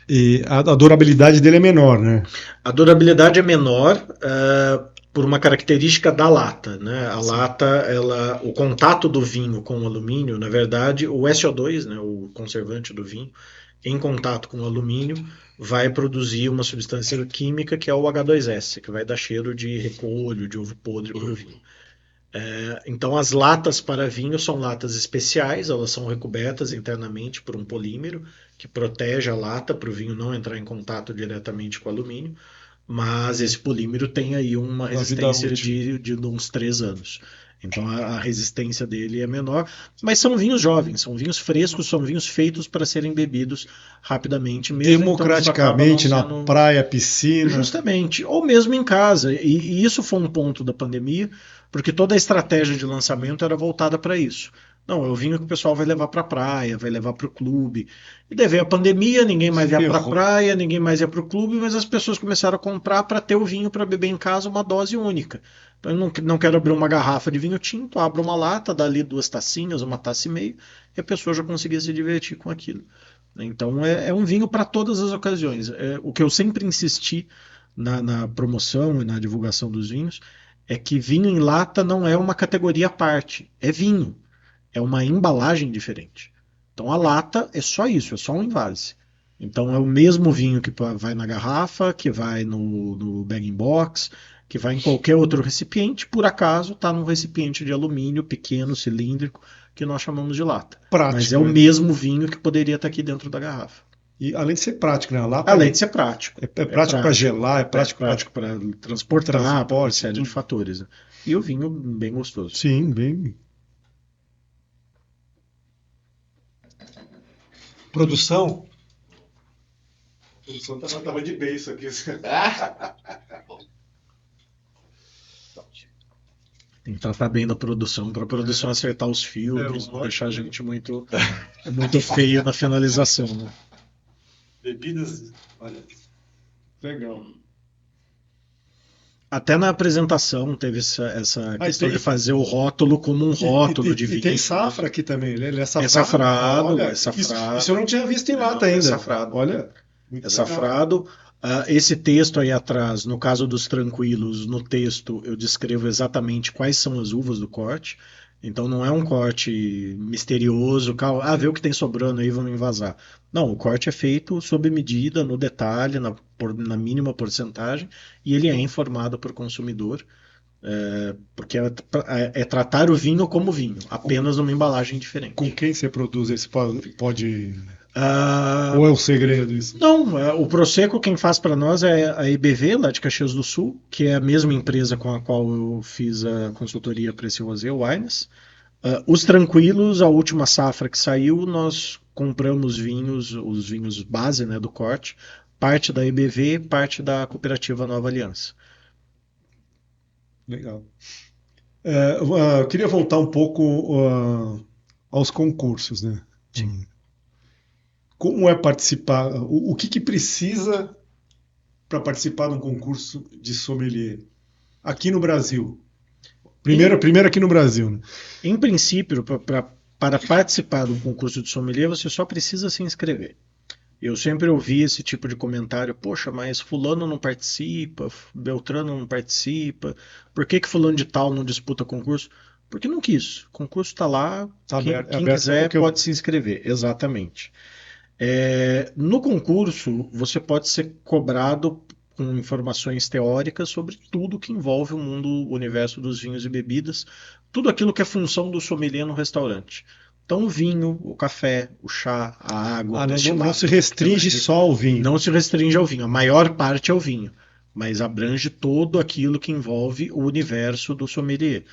E a durabilidade dele é menor, né? A durabilidade é menor, por uma característica da lata, né? A lata, o contato do vinho com o alumínio, na verdade, o SO2, né, o conservante do vinho, em contato com o alumínio, vai produzir uma substância química que é o H2S, que vai dar cheiro de repolho, de ovo podre para o vinho. Então, as latas para vinho são latas especiais, elas são recobertas internamente por um polímero que protege a lata para o vinho não entrar em contato diretamente com o alumínio, mas esse polímero tem aí uma resistência de uns 3 anos. Então a resistência dele é menor, mas são vinhos jovens, são vinhos frescos, são vinhos feitos para serem bebidos rapidamente mesmo. Democraticamente, então, na praia, piscina. Justamente, ou mesmo em casa. E isso foi um ponto da pandemia, porque toda a estratégia de lançamento era voltada para isso. Não, é o vinho que o pessoal vai levar para a praia, vai levar para o clube. E daí veio a pandemia, ninguém mais ia para a praia, ninguém mais ia para o clube, mas as pessoas começaram a comprar para ter o vinho para beber em casa, uma dose única. Então eu não quero abrir uma garrafa de vinho tinto, abro uma lata, dá ali 2 tacinhas, 1,5 taça, e a pessoa já conseguia se divertir com aquilo. Então é um vinho para todas as ocasiões. O que eu sempre insisti na promoção e na divulgação dos vinhos é que vinho em lata não é uma categoria à parte, é vinho. É uma embalagem diferente. Então a lata é só isso, é só um envase. Então é o mesmo vinho que vai na garrafa, que vai no bag-in-box, que vai em qualquer outro recipiente, por acaso está num recipiente de alumínio pequeno, cilíndrico, que nós chamamos de lata. Prático, mas é o mesmo vinho que poderia estar aqui dentro da garrafa. E além de ser prático, né? A lata além de ser prático. É prático para gelar, é prático para transportar, por uma série de fatores. Né? E o vinho bem gostoso. Sim, bem. Produção? A produção tá no tamanho de beiço aqui. Tem que tratar bem da produção, para a produção acertar os fios, não deixar a gente muito feio na finalização. Né? Bebidas, olha, legal. Até na apresentação teve essa questão de fazer o rótulo como um rótulo de vinho. E tem safra aqui também, ele é safrado. É safrado, olha, é safrado. Isso eu não tinha visto em lata ainda. É safrado. Olha, é safrado. Esse texto aí atrás, no caso dos tranquilos, no texto eu descrevo exatamente quais são as uvas do corte. Então não é um corte misterioso, vê o que tem sobrando aí, vamos envasar. Não, o corte é feito sob medida, no detalhe, na mínima porcentagem, e ele é informado para o consumidor, porque é tratar o vinho como vinho, apenas numa embalagem diferente. Com quem você produz esse pode... Ou é um segredo isso? Não, o Prosecco quem faz para nós é a EBV, lá de Caxias do Sul, que é a mesma empresa com a qual eu fiz a consultoria para esse Rosé Wines. Os tranquilos, a última safra que saiu, nós compramos os vinhos base, né, do corte, parte da EBV, parte da cooperativa Nova Aliança. Legal. Eu queria voltar um pouco aos concursos, né? Sim. Como é participar? O que precisa para participar de um concurso de sommelier aqui no Brasil? Primeiro aqui no Brasil. Né? Em princípio, para participar de um concurso de sommelier, você só precisa se inscrever. Eu sempre ouvi esse tipo de comentário: poxa, mas fulano não participa, Beltrano não participa, por que fulano de tal não disputa concurso? Porque não quis. O concurso está lá, quem quiser pode se inscrever. Exatamente. No concurso, você pode ser cobrado com informações teóricas sobre tudo que envolve o mundo, o universo dos vinhos e bebidas, tudo aquilo que é função do sommelier no restaurante. Então, o vinho, o café, o chá, a água... não se restringe só ao vinho. Não se restringe ao vinho. A maior parte é o vinho, mas abrange todo aquilo que envolve o universo do sommelier.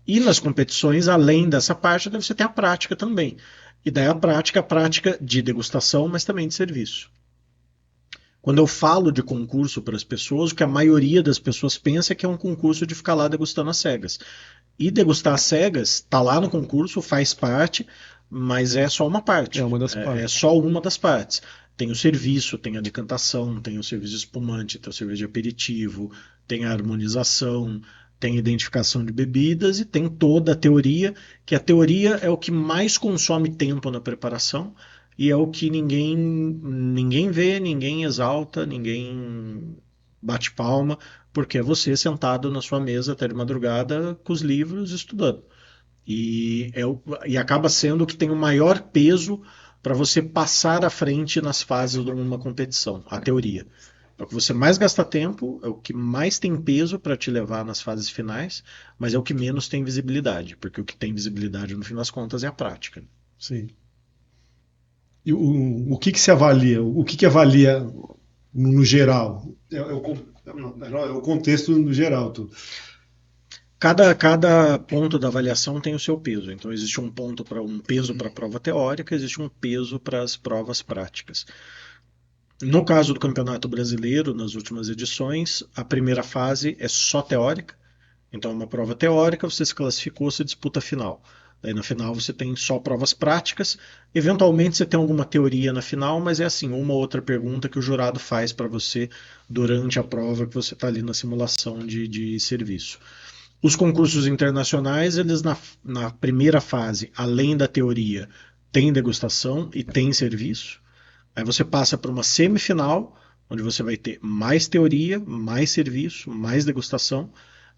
E nas competições, além dessa parte, você tem a prática também. E daí a prática de degustação, mas também de serviço. Quando eu falo de concurso para as pessoas, o que a maioria das pessoas pensa é que é um concurso de ficar lá degustando às cegas. E degustar às cegas, está lá no concurso, faz parte, mas é só uma parte. É uma das partes. É só uma das partes. Tem o serviço, tem a decantação, tem o serviço espumante, tem o serviço de aperitivo, tem a harmonização, tem identificação de bebidas e tem toda a teoria, que a teoria é o que mais consome tempo na preparação e é o que ninguém vê, ninguém exalta, ninguém bate palma, porque é você sentado na sua mesa até de madrugada com os livros estudando. E acaba sendo o que tem o maior peso para você passar à frente nas fases de uma competição, a teoria. É o que você mais gasta tempo, é o que mais tem peso para te levar nas fases finais, mas é o que menos tem visibilidade, porque o que tem visibilidade no fim das contas é a prática. Sim. E o que se avalia? O que avalia no geral? É o contexto no geral, tudo. Cada ponto da avaliação tem o seu peso. Então, existe um peso para a prova teórica, existe um peso para as provas práticas. No caso do Campeonato Brasileiro, nas últimas edições, a primeira fase é só teórica. Então, é uma prova teórica, você se classificou, você disputa a final. Daí, na final, você tem só provas práticas. Eventualmente, você tem alguma teoria na final, mas é assim, uma ou outra pergunta que o jurado faz para você durante a prova que você está ali na simulação de serviço. Os concursos internacionais, eles na primeira fase, além da teoria, tem degustação e tem serviço. Aí você passa para uma semifinal, onde você vai ter mais teoria, mais serviço, mais degustação,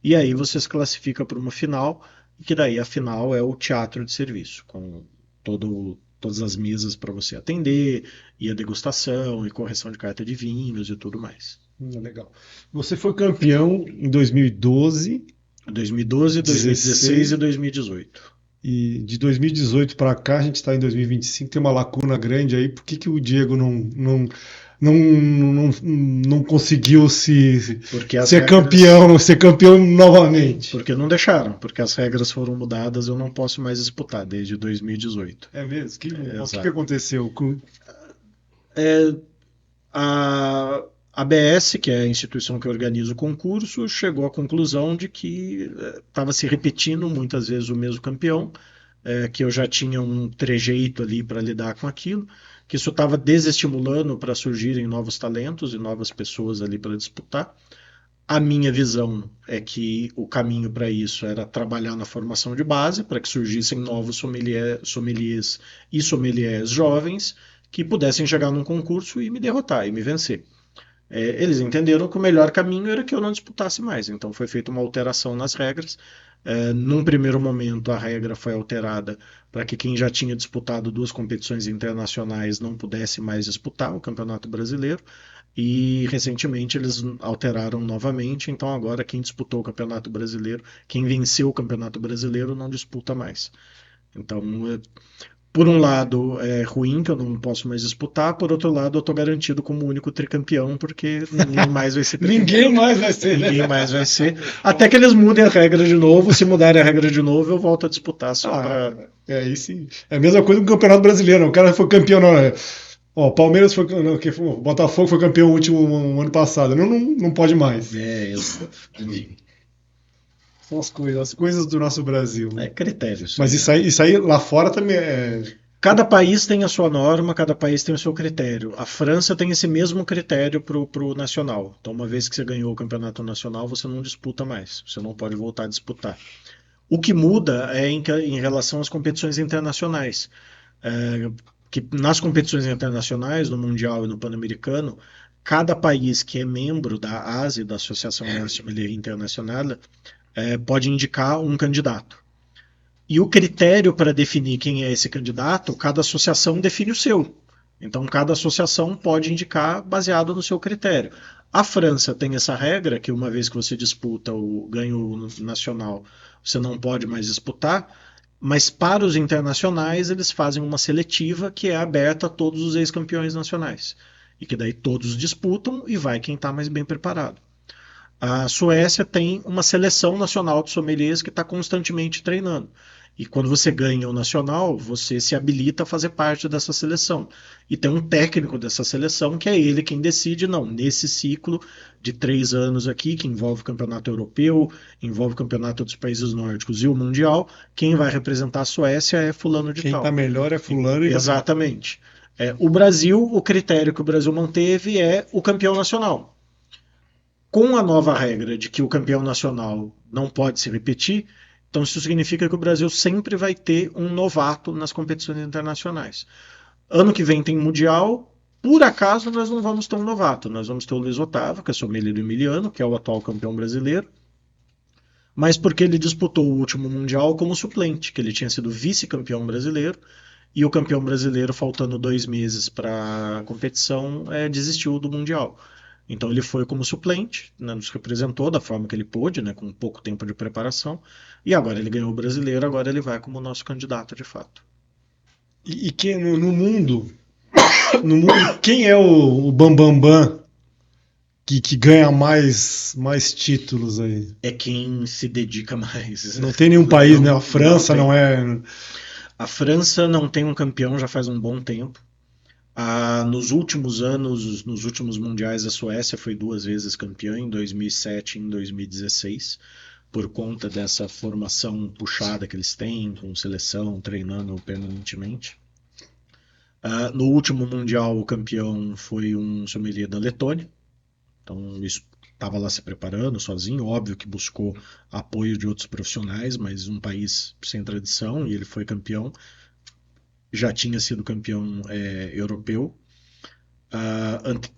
e aí você se classifica para uma final, que daí a final é o teatro de serviço, com todas as mesas para você atender, e a degustação, e correção de carta de vinhos e tudo mais. Legal. Você foi campeão em 2012... 2012, 2016 e 2018. E de 2018 para cá, a gente está em 2025, tem uma lacuna grande aí. Por que o Diego não conseguiu ser campeão novamente? Porque não deixaram, porque as regras foram mudadas, eu não posso mais disputar desde 2018. É mesmo? O que aconteceu? A ABS, que é a instituição que organiza o concurso, chegou à conclusão de que estava se repetindo muitas vezes o mesmo campeão, que eu já tinha um trejeito ali para lidar com aquilo, que isso estava desestimulando para surgirem novos talentos e novas pessoas ali para disputar. A minha visão é que o caminho para isso era trabalhar na formação de base, para que surgissem novos sommeliers e sommeliers jovens que pudessem chegar num concurso e me derrotar e me vencer. Eles entenderam que o melhor caminho era que eu não disputasse mais, então foi feita uma alteração nas regras. Num primeiro momento, a regra foi alterada para que quem já tinha disputado 2 competições internacionais não pudesse mais disputar o Campeonato Brasileiro, e recentemente eles alteraram novamente, então agora quem disputou o Campeonato Brasileiro, quem venceu o Campeonato Brasileiro não disputa mais. Então, por um lado é ruim que eu não posso mais disputar, por outro lado eu estou garantido como único tricampeão, porque ninguém mais vai ser tricampeão. Ninguém mais vai ser, né? Ninguém mais vai ser. Até que eles mudem a regra de novo. Se mudarem a regra de novo, eu volto a disputar só para... Aí sim. É a mesma coisa que o Campeonato Brasileiro. O cara foi campeão... O Palmeiras foi... o Botafogo foi campeão no último ano passado. Não pode mais. Exato. São as coisas do nosso Brasil. Né? Critérios. Mas isso aí lá fora também é... Cada país tem a sua norma, cada país tem o seu critério. A França tem esse mesmo critério para o nacional. Então, uma vez que você ganhou o campeonato nacional, você não disputa mais. Você não pode voltar a disputar. O que muda é em relação às competições internacionais. Que nas competições internacionais, no Mundial e no Pan-Americano, cada país que é membro da ASI, da Associação Sommelier Internacional, pode indicar um candidato. E o critério para definir quem é esse candidato, cada associação define o seu. Então, cada associação pode indicar baseado no seu critério. A França tem essa regra, que uma vez que você disputa o ganho nacional, você não pode mais disputar, mas para os internacionais eles fazem uma seletiva que é aberta a todos os ex-campeões nacionais. E que daí todos disputam e vai quem está mais bem preparado. A Suécia tem uma seleção nacional de sommeliers que está constantemente treinando. E quando você ganha o nacional, você se habilita a fazer parte dessa seleção. E tem um técnico dessa seleção que é ele quem decide, não, nesse ciclo de 3 anos aqui, que envolve o campeonato europeu, envolve o campeonato dos países nórdicos e o mundial, quem vai representar a Suécia é fulano de tal. Quem está melhor é fulano. Exatamente. O Brasil, o critério que o Brasil manteve é o campeão nacional. Com a nova regra de que o campeão nacional não pode se repetir, então isso significa que o Brasil sempre vai ter um novato nas competições internacionais. Ano que vem tem Mundial, Por acaso nós não vamos ter um novato, nós vamos ter o Luiz Otávio, que é sommelier do Emiliano, que é o atual campeão brasileiro, mas porque ele disputou o último Mundial como suplente, que ele tinha sido vice-campeão brasileiro, e o campeão brasileiro, faltando 2 meses para a competição, desistiu do Mundial. Então ele foi como suplente, né, nos representou da forma que ele pôde, né, com pouco tempo de preparação, e agora ele ganhou o brasileiro, agora ele vai como nosso candidato de fato. E quem no mundo, quem é o Bambambam que ganha mais títulos aí? É quem se dedica mais. Não tem nenhum país, né? A França não é. A França não tem um campeão já faz um bom tempo. Nos últimos anos, nos últimos mundiais, a Suécia foi 2 vezes campeã, em 2007 e em 2016, por conta dessa formação puxada que eles têm, com seleção, treinando permanentemente. No último mundial, o campeão foi um sommelier da Letônia, então estava lá se preparando sozinho, óbvio que buscou apoio de outros profissionais, mas um país sem tradição, e ele foi campeão. Já tinha sido campeão europeu.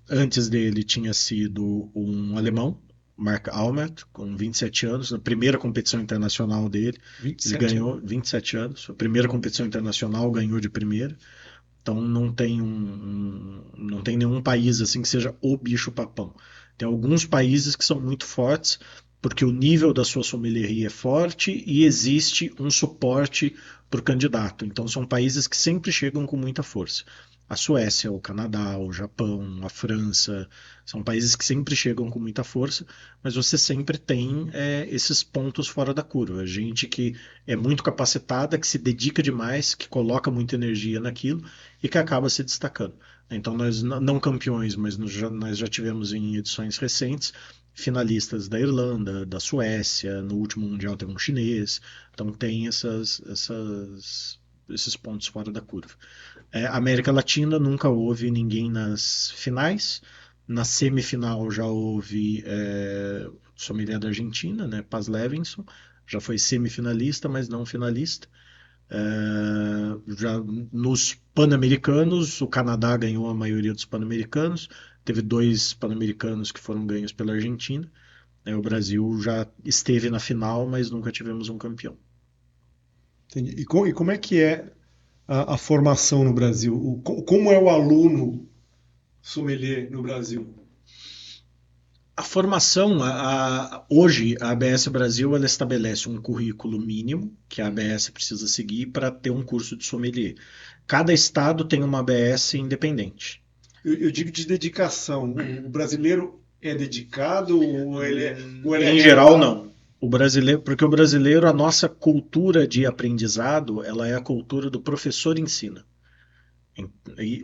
Antes dele tinha sido um alemão, Mark Almert, com 27 anos, na primeira competição internacional dele. 27 ele ganhou 27 anos. A primeira competição internacional ganhou de primeira. Então não tem nenhum país assim que seja o bicho-papão. Tem alguns países que são muito fortes, porque o nível da sua sommelieria é forte e existe um suporte para o candidato. Então são países que sempre chegam com muita força. A Suécia, o Canadá, o Japão, a França, são países que sempre chegam com muita força, mas você sempre tem esses pontos fora da curva. Gente que é muito capacitada, que se dedica demais, que coloca muita energia naquilo e que acaba se destacando. Então nós, não campeões, mas nós já tivemos em edições recentes finalistas da Irlanda, da Suécia, no último Mundial teve um chinês, então tem esses pontos fora da curva. América Latina nunca houve ninguém nas finais, na semifinal já houve sommelier da Argentina, né, Paz Levinson, já foi semifinalista, mas não finalista. Já nos Pan-Americanos, o Canadá ganhou a maioria dos Pan-Americanos, teve 2 Pan-Americanos que foram ganhos pela Argentina. O Brasil já esteve na final, mas nunca tivemos um campeão. Entendi. E como é que é a formação no Brasil? Como é o aluno sommelier no Brasil? A formação, hoje a ABS Brasil ela estabelece um currículo mínimo que a ABS precisa seguir para ter um curso de sommelier. Cada estado tem uma ABS independente. Eu digo de dedicação. O brasileiro é dedicado ou ele é em geral, não. Porque o brasileiro, a nossa cultura de aprendizado, ela é a cultura do professor ensina.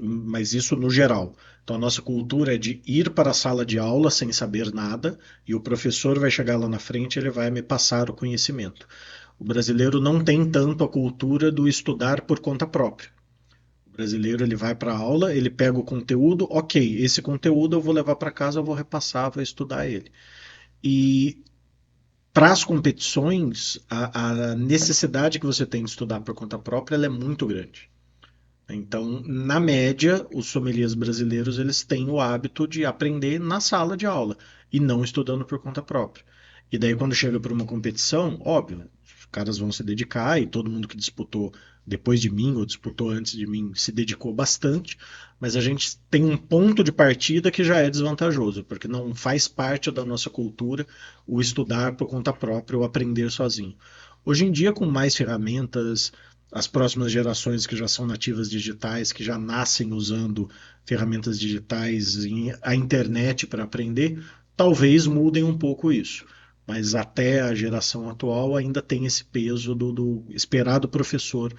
Mas isso no geral. Então a nossa cultura é de ir para a sala de aula sem saber nada e o professor vai chegar lá na frente e ele vai me passar o conhecimento. O brasileiro não tem tanto a cultura do estudar por conta própria. O brasileiro ele vai para a aula, ele pega o conteúdo, ok, esse conteúdo eu vou levar para casa, eu vou repassar, vou estudar ele. E para as competições, a necessidade que você tem de estudar por conta própria ela é muito grande. Então, na média, os sommeliers brasileiros eles têm o hábito de aprender na sala de aula e não estudando por conta própria. E daí, quando chega para uma competição, óbvio, os caras vão se dedicar e todo mundo que disputou depois de mim ou disputou antes de mim se dedicou bastante, mas a gente tem um ponto de partida que já é desvantajoso, porque não faz parte da nossa cultura o estudar por conta própria ou aprender sozinho. Hoje em dia, com mais ferramentas, as próximas gerações que já são nativas digitais, que já nascem usando ferramentas digitais, a internet para aprender, talvez mudem um pouco isso. Mas até a geração atual ainda tem esse peso do esperado professor,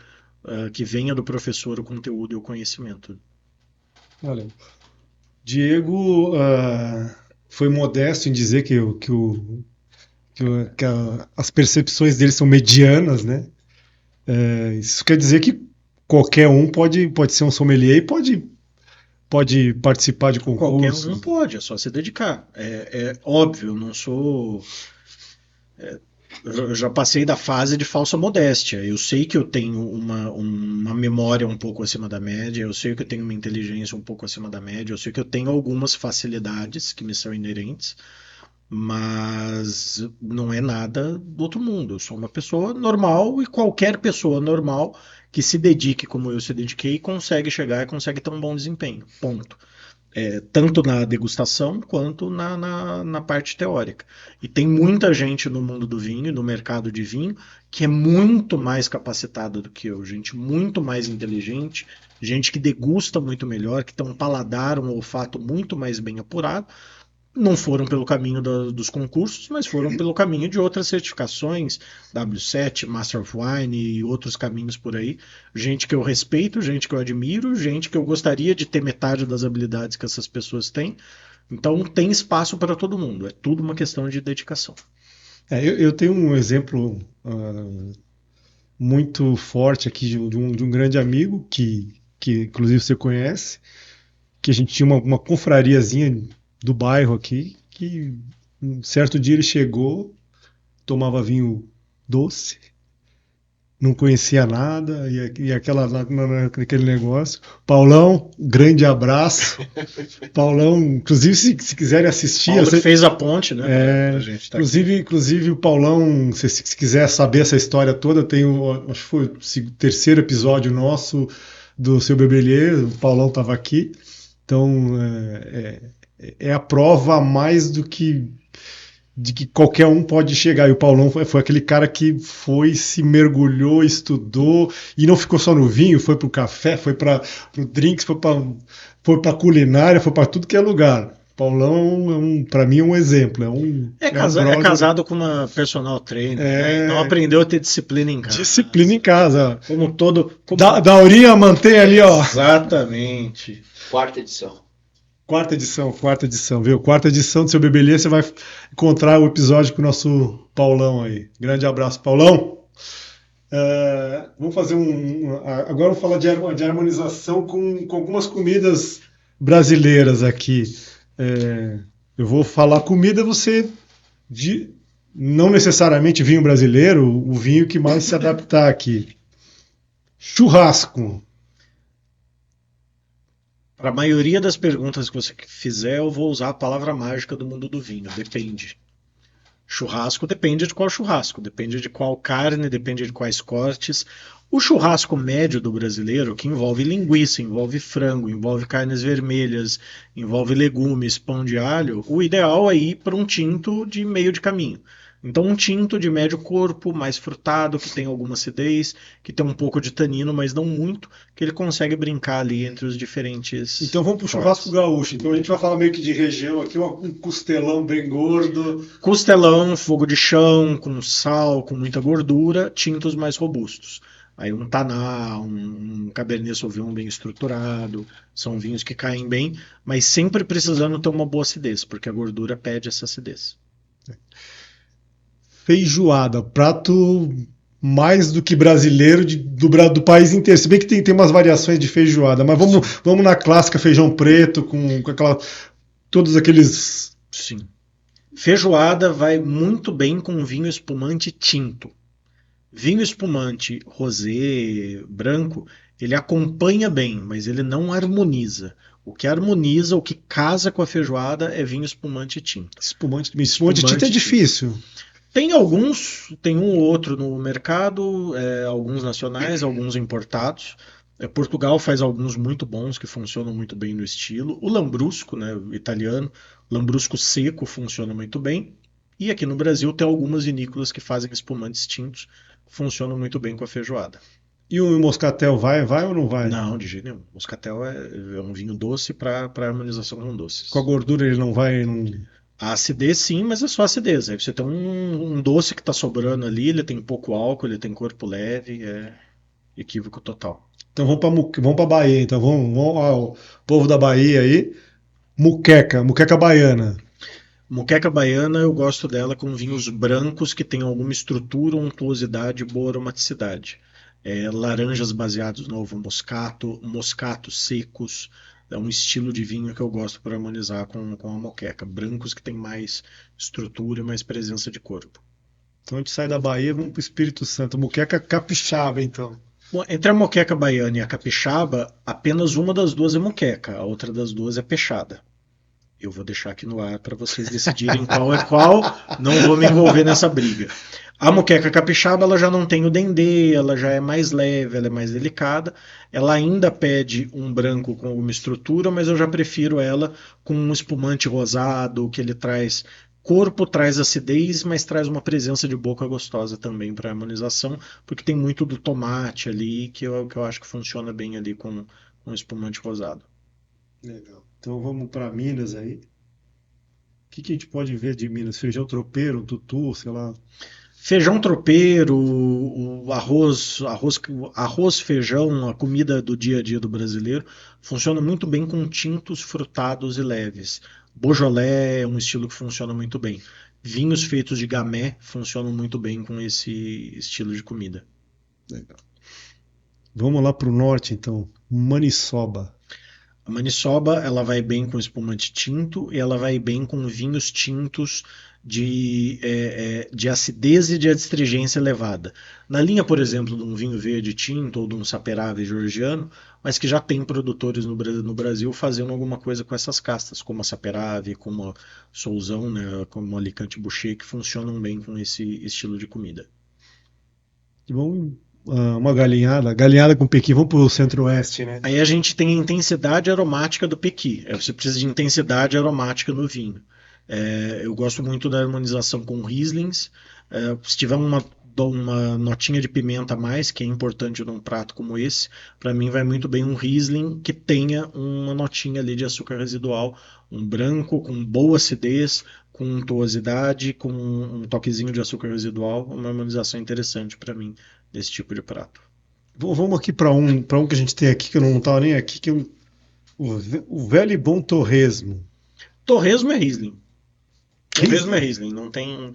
que venha do professor o conteúdo e o conhecimento. Olha, Diego foi modesto em dizer que as percepções dele são medianas, né? Isso quer dizer que qualquer um pode ser um sommelier e pode participar de concursos. Qualquer um pode, é só se dedicar. É óbvio, eu não sou Eu já passei da fase de falsa modéstia. Eu sei que eu tenho uma memória um pouco acima da média, eu sei que eu tenho uma inteligência um pouco acima da média, eu sei que eu tenho algumas facilidades que me são inerentes, mas não é nada do outro mundo. Eu sou uma pessoa normal e qualquer pessoa normal que se dedique como eu se dediquei consegue chegar e consegue ter um bom desempenho. Ponto. Tanto na degustação quanto na parte teórica. E tem muita gente no mundo do vinho, no mercado de vinho, que é muito mais capacitada do que eu, gente muito mais inteligente, gente que degusta muito melhor, que tem um paladar, um olfato muito mais bem apurado, não foram pelo caminho dos concursos, mas foram pelo caminho de outras certificações, W7, Master of Wine e outros caminhos por aí. Gente que eu respeito, gente que eu admiro, gente que eu gostaria de ter metade das habilidades que essas pessoas têm. Então tem espaço para todo mundo, é tudo uma questão de dedicação. Eu tenho um exemplo muito forte aqui de um grande amigo que inclusive você conhece, que a gente tinha uma confrariazinha do bairro aqui, que um certo dia ele chegou, tomava vinho doce, não conhecia nada, e aquele negócio. Paulão, grande abraço. Paulão, inclusive, se quiserem assistir. Paulo que fez a ponte, né? É, inclusive, o Paulão, se quiser saber essa história toda, tem acho que foi o terceiro episódio nosso do Seu Bebelier, o Paulão estava aqui. Então, é a prova a mais do que de que qualquer um pode chegar. E o Paulão foi aquele cara que se mergulhou, estudou, e não ficou só no vinho, foi pro café, foi para o drinks, foi para culinária, foi para tudo que é lugar. Paulão, para mim, é um exemplo. É casado com uma personal trainer, né? Então aprendeu a ter disciplina em casa. Disciplina em casa. Como todo. Daurinha mantém ali, ó. Exatamente. Quarta edição. Quarta edição, viu? Quarta edição do Seu Bebelier, você vai encontrar o episódio com o nosso Paulão aí. Grande abraço, Paulão. Vamos fazer agora vamos falar de harmonização com algumas comidas brasileiras aqui. Eu vou falar comida, você não necessariamente vinho brasileiro, o vinho que mais se adaptar aqui. Churrasco. Para a maioria das perguntas que você fizer, eu vou usar a palavra mágica do mundo do vinho. Depende. Churrasco depende de qual churrasco, depende de qual carne, depende de quais cortes. O churrasco médio do brasileiro, que envolve linguiça, envolve frango, envolve carnes vermelhas, envolve legumes, pão de alho, o ideal é ir para um tinto de meio de caminho. Então um tinto de médio corpo, mais frutado, que tem alguma acidez, que tem um pouco de tanino, mas não muito, que ele consegue brincar ali entre os diferentes. Então vamos pro churrasco gaúcho. Então a gente vai falar meio que de região aqui, um costelão bem gordo. Costelão, fogo de chão, com sal, com muita gordura, tintos mais robustos. Aí um Taná, um Cabernet Sauvignon bem estruturado, são vinhos que caem bem, mas sempre precisando ter uma boa acidez, porque a gordura pede essa acidez. Feijoada, prato mais do que brasileiro do país inteiro. Se bem que tem umas variações de feijoada, mas vamos na clássica feijão preto, com todos aqueles... Sim. Feijoada vai muito bem com vinho espumante tinto. Vinho espumante rosé, branco, ele acompanha bem, mas ele não harmoniza. O que harmoniza, o que casa com a feijoada é vinho espumante tinto. Espumante tinto é difícil. Tem um ou outro no mercado, alguns nacionais, alguns importados. Portugal faz alguns muito bons que funcionam muito bem no estilo. O Lambrusco, né, o italiano, Lambrusco seco funciona muito bem. E aqui no Brasil tem algumas vinícolas que fazem espumantes tintos, funcionam muito bem com a feijoada. E o moscatel vai ou não vai? Não, de jeito nenhum. Moscatel é um vinho doce para harmonização com doces. Com a gordura ele não vai... A acidez sim, mas é só acidez. Aí você tem um doce que está sobrando ali, ele tem pouco álcool, ele tem corpo leve, é equívoco total. Então vamos para Bahia, então vamos ao povo da Bahia aí. Muqueca baiana. Muqueca baiana eu gosto dela com vinhos brancos que tem alguma estrutura, untuosidade e boa aromaticidade. Laranjas baseados no ovo moscato, moscatos secos. É um estilo de vinho que eu gosto para harmonizar com a moqueca. Brancos que tem mais estrutura e mais presença de corpo. Então a gente sai da Bahia, vamos para o Espírito Santo. Moqueca capixaba, então. Bom, entre a moqueca baiana e a capixaba, apenas uma das duas é moqueca, a outra das duas é peixada. Eu vou deixar aqui no ar para vocês decidirem qual é qual, não vou me envolver nessa briga. A moqueca capixaba ela já não tem o dendê, ela já é mais leve, ela é mais delicada. Ela ainda pede um branco com alguma estrutura, mas eu já prefiro ela com um espumante rosado, que ele traz corpo, traz acidez, mas traz uma presença de boca gostosa também para harmonização, porque tem muito do tomate ali, que eu acho que funciona bem ali com espumante rosado. Legal. Então vamos para Minas aí. O que a gente pode ver de Minas? Feijão tropeiro, tutu, sei lá. Feijão tropeiro, o arroz, feijão, a comida do dia a dia do brasileiro, funciona muito bem com tintos frutados e leves. Beaujolais é um estilo que funciona muito bem. Vinhos feitos de gamay funcionam muito bem com esse estilo de comida. Legal. Vamos lá para o norte, então. Maniçoba. A maniçoba ela vai bem com espumante tinto e ela vai bem com vinhos tintos de acidez e de adstringência elevada. Na linha, por exemplo, de um vinho verde tinto ou de um Saperavi georgiano, mas que já tem produtores no Brasil fazendo alguma coisa com essas castas, como a Saperavi, como a Sousão, né, como a Alicante Boucher, que funcionam bem com esse estilo de comida. Vamos uma galinhada com pequi, vamos pro centro-oeste, né? Aí a gente tem a intensidade aromática do pequi. Você precisa de intensidade aromática no vinho. Eu gosto muito da harmonização com Rieslings. Se tiver uma notinha de pimenta a mais, que é importante num prato como esse, para mim vai muito bem um Riesling que tenha uma notinha ali de açúcar residual, um branco com boa acidez, com untuosidade, com um toquezinho de açúcar residual, uma harmonização interessante para mim desse tipo de prato. Vamos aqui para um que a gente tem aqui, que eu não estava nem aqui, que é o velho e bom torresmo. Torresmo é Riesling. Torresmo é Riesling, não tem...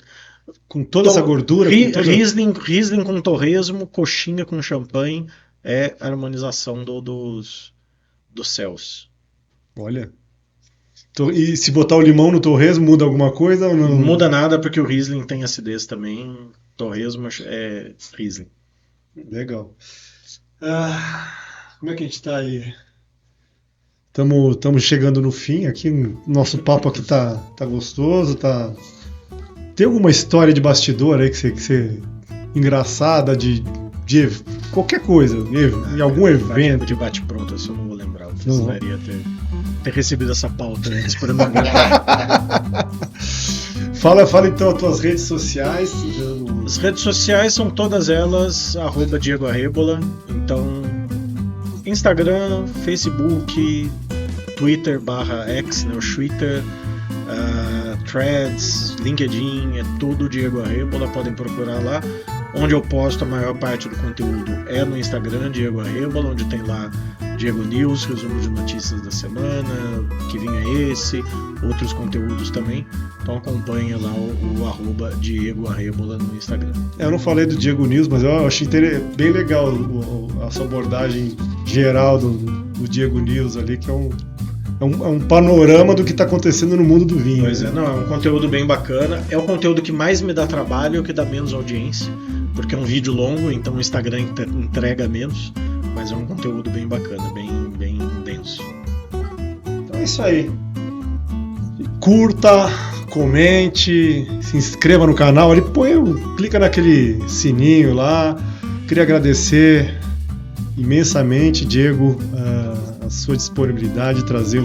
Com toda essa gordura? Riesling com torresmo, coxinha com champanhe, é a harmonização dos céus. Olha. E se botar o limão no torresmo, muda alguma coisa? Ou não muda nada, porque o Riesling tem acidez também. Torresmo é Riesling. Legal. Como é que a gente está aí? Estamos chegando no fim aqui. Nosso papo aqui tá gostoso. Tem alguma história de bastidor aí que você engraçada de qualquer coisa, em algum evento? De bate-pronto, isso eu não vou lembrar. Eu precisaria ter recebido essa pauta antes para não lembrar. Fala então as tuas redes sociais. As redes sociais são todas elas @Diego Arrebola. Então, Instagram, Facebook, Twitter /X, né, o Twitter, Threads, LinkedIn, é tudo Diego Arrebola, podem procurar lá. Onde eu posto a maior parte do conteúdo é no Instagram, Diego Arrebola, onde tem lá Diego News, resumo de notícias da semana, que vinha esse, outros conteúdos também. Então acompanha lá o @Diego Arrebola no Instagram. Eu não falei do Diego News, mas eu achei bem legal a sua abordagem geral do Diego News ali, que é um panorama do que está acontecendo no mundo do vinho. Pois é, não, é um conteúdo bem bacana. É o conteúdo que mais me dá trabalho e o que dá menos audiência, porque é um vídeo longo, então o Instagram entrega menos, mas é um conteúdo bem bacana, bem denso. Então é isso aí. Curta, comente, se inscreva no canal, ali clica naquele sininho lá. Queria agradecer imensamente, Diego, a sua disponibilidade de trazer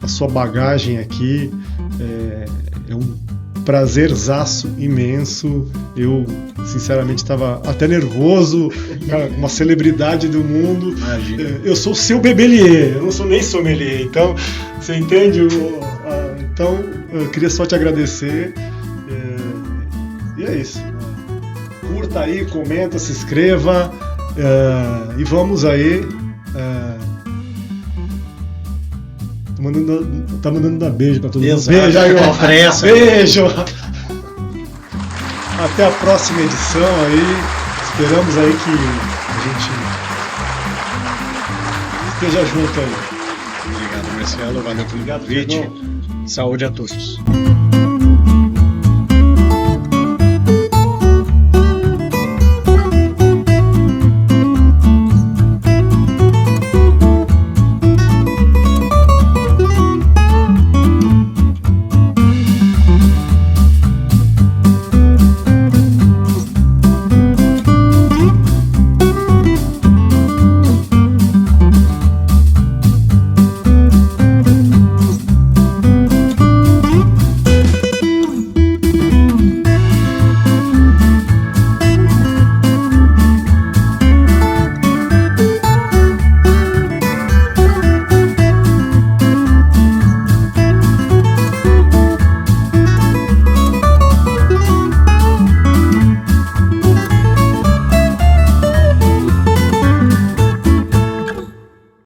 a sua bagagem aqui. É um prazerzaço imenso. Eu, sinceramente, estava até nervoso, uma celebridade do mundo. Imagina. Eu sou o seu bebelier, eu não sou nem sommelier, então, você entende? Então, eu queria só te agradecer. E é isso. Curta aí, comenta, se inscreva. E vamos aí. Tá mandando dar beijo pra todo mundo. Beijo aí, ó. Pressa. Beijo. Até a próxima edição aí. Esperamos aí que a gente esteja junto aí. Obrigado, Marcelo. Valeu pelo convite. Saúde a todos.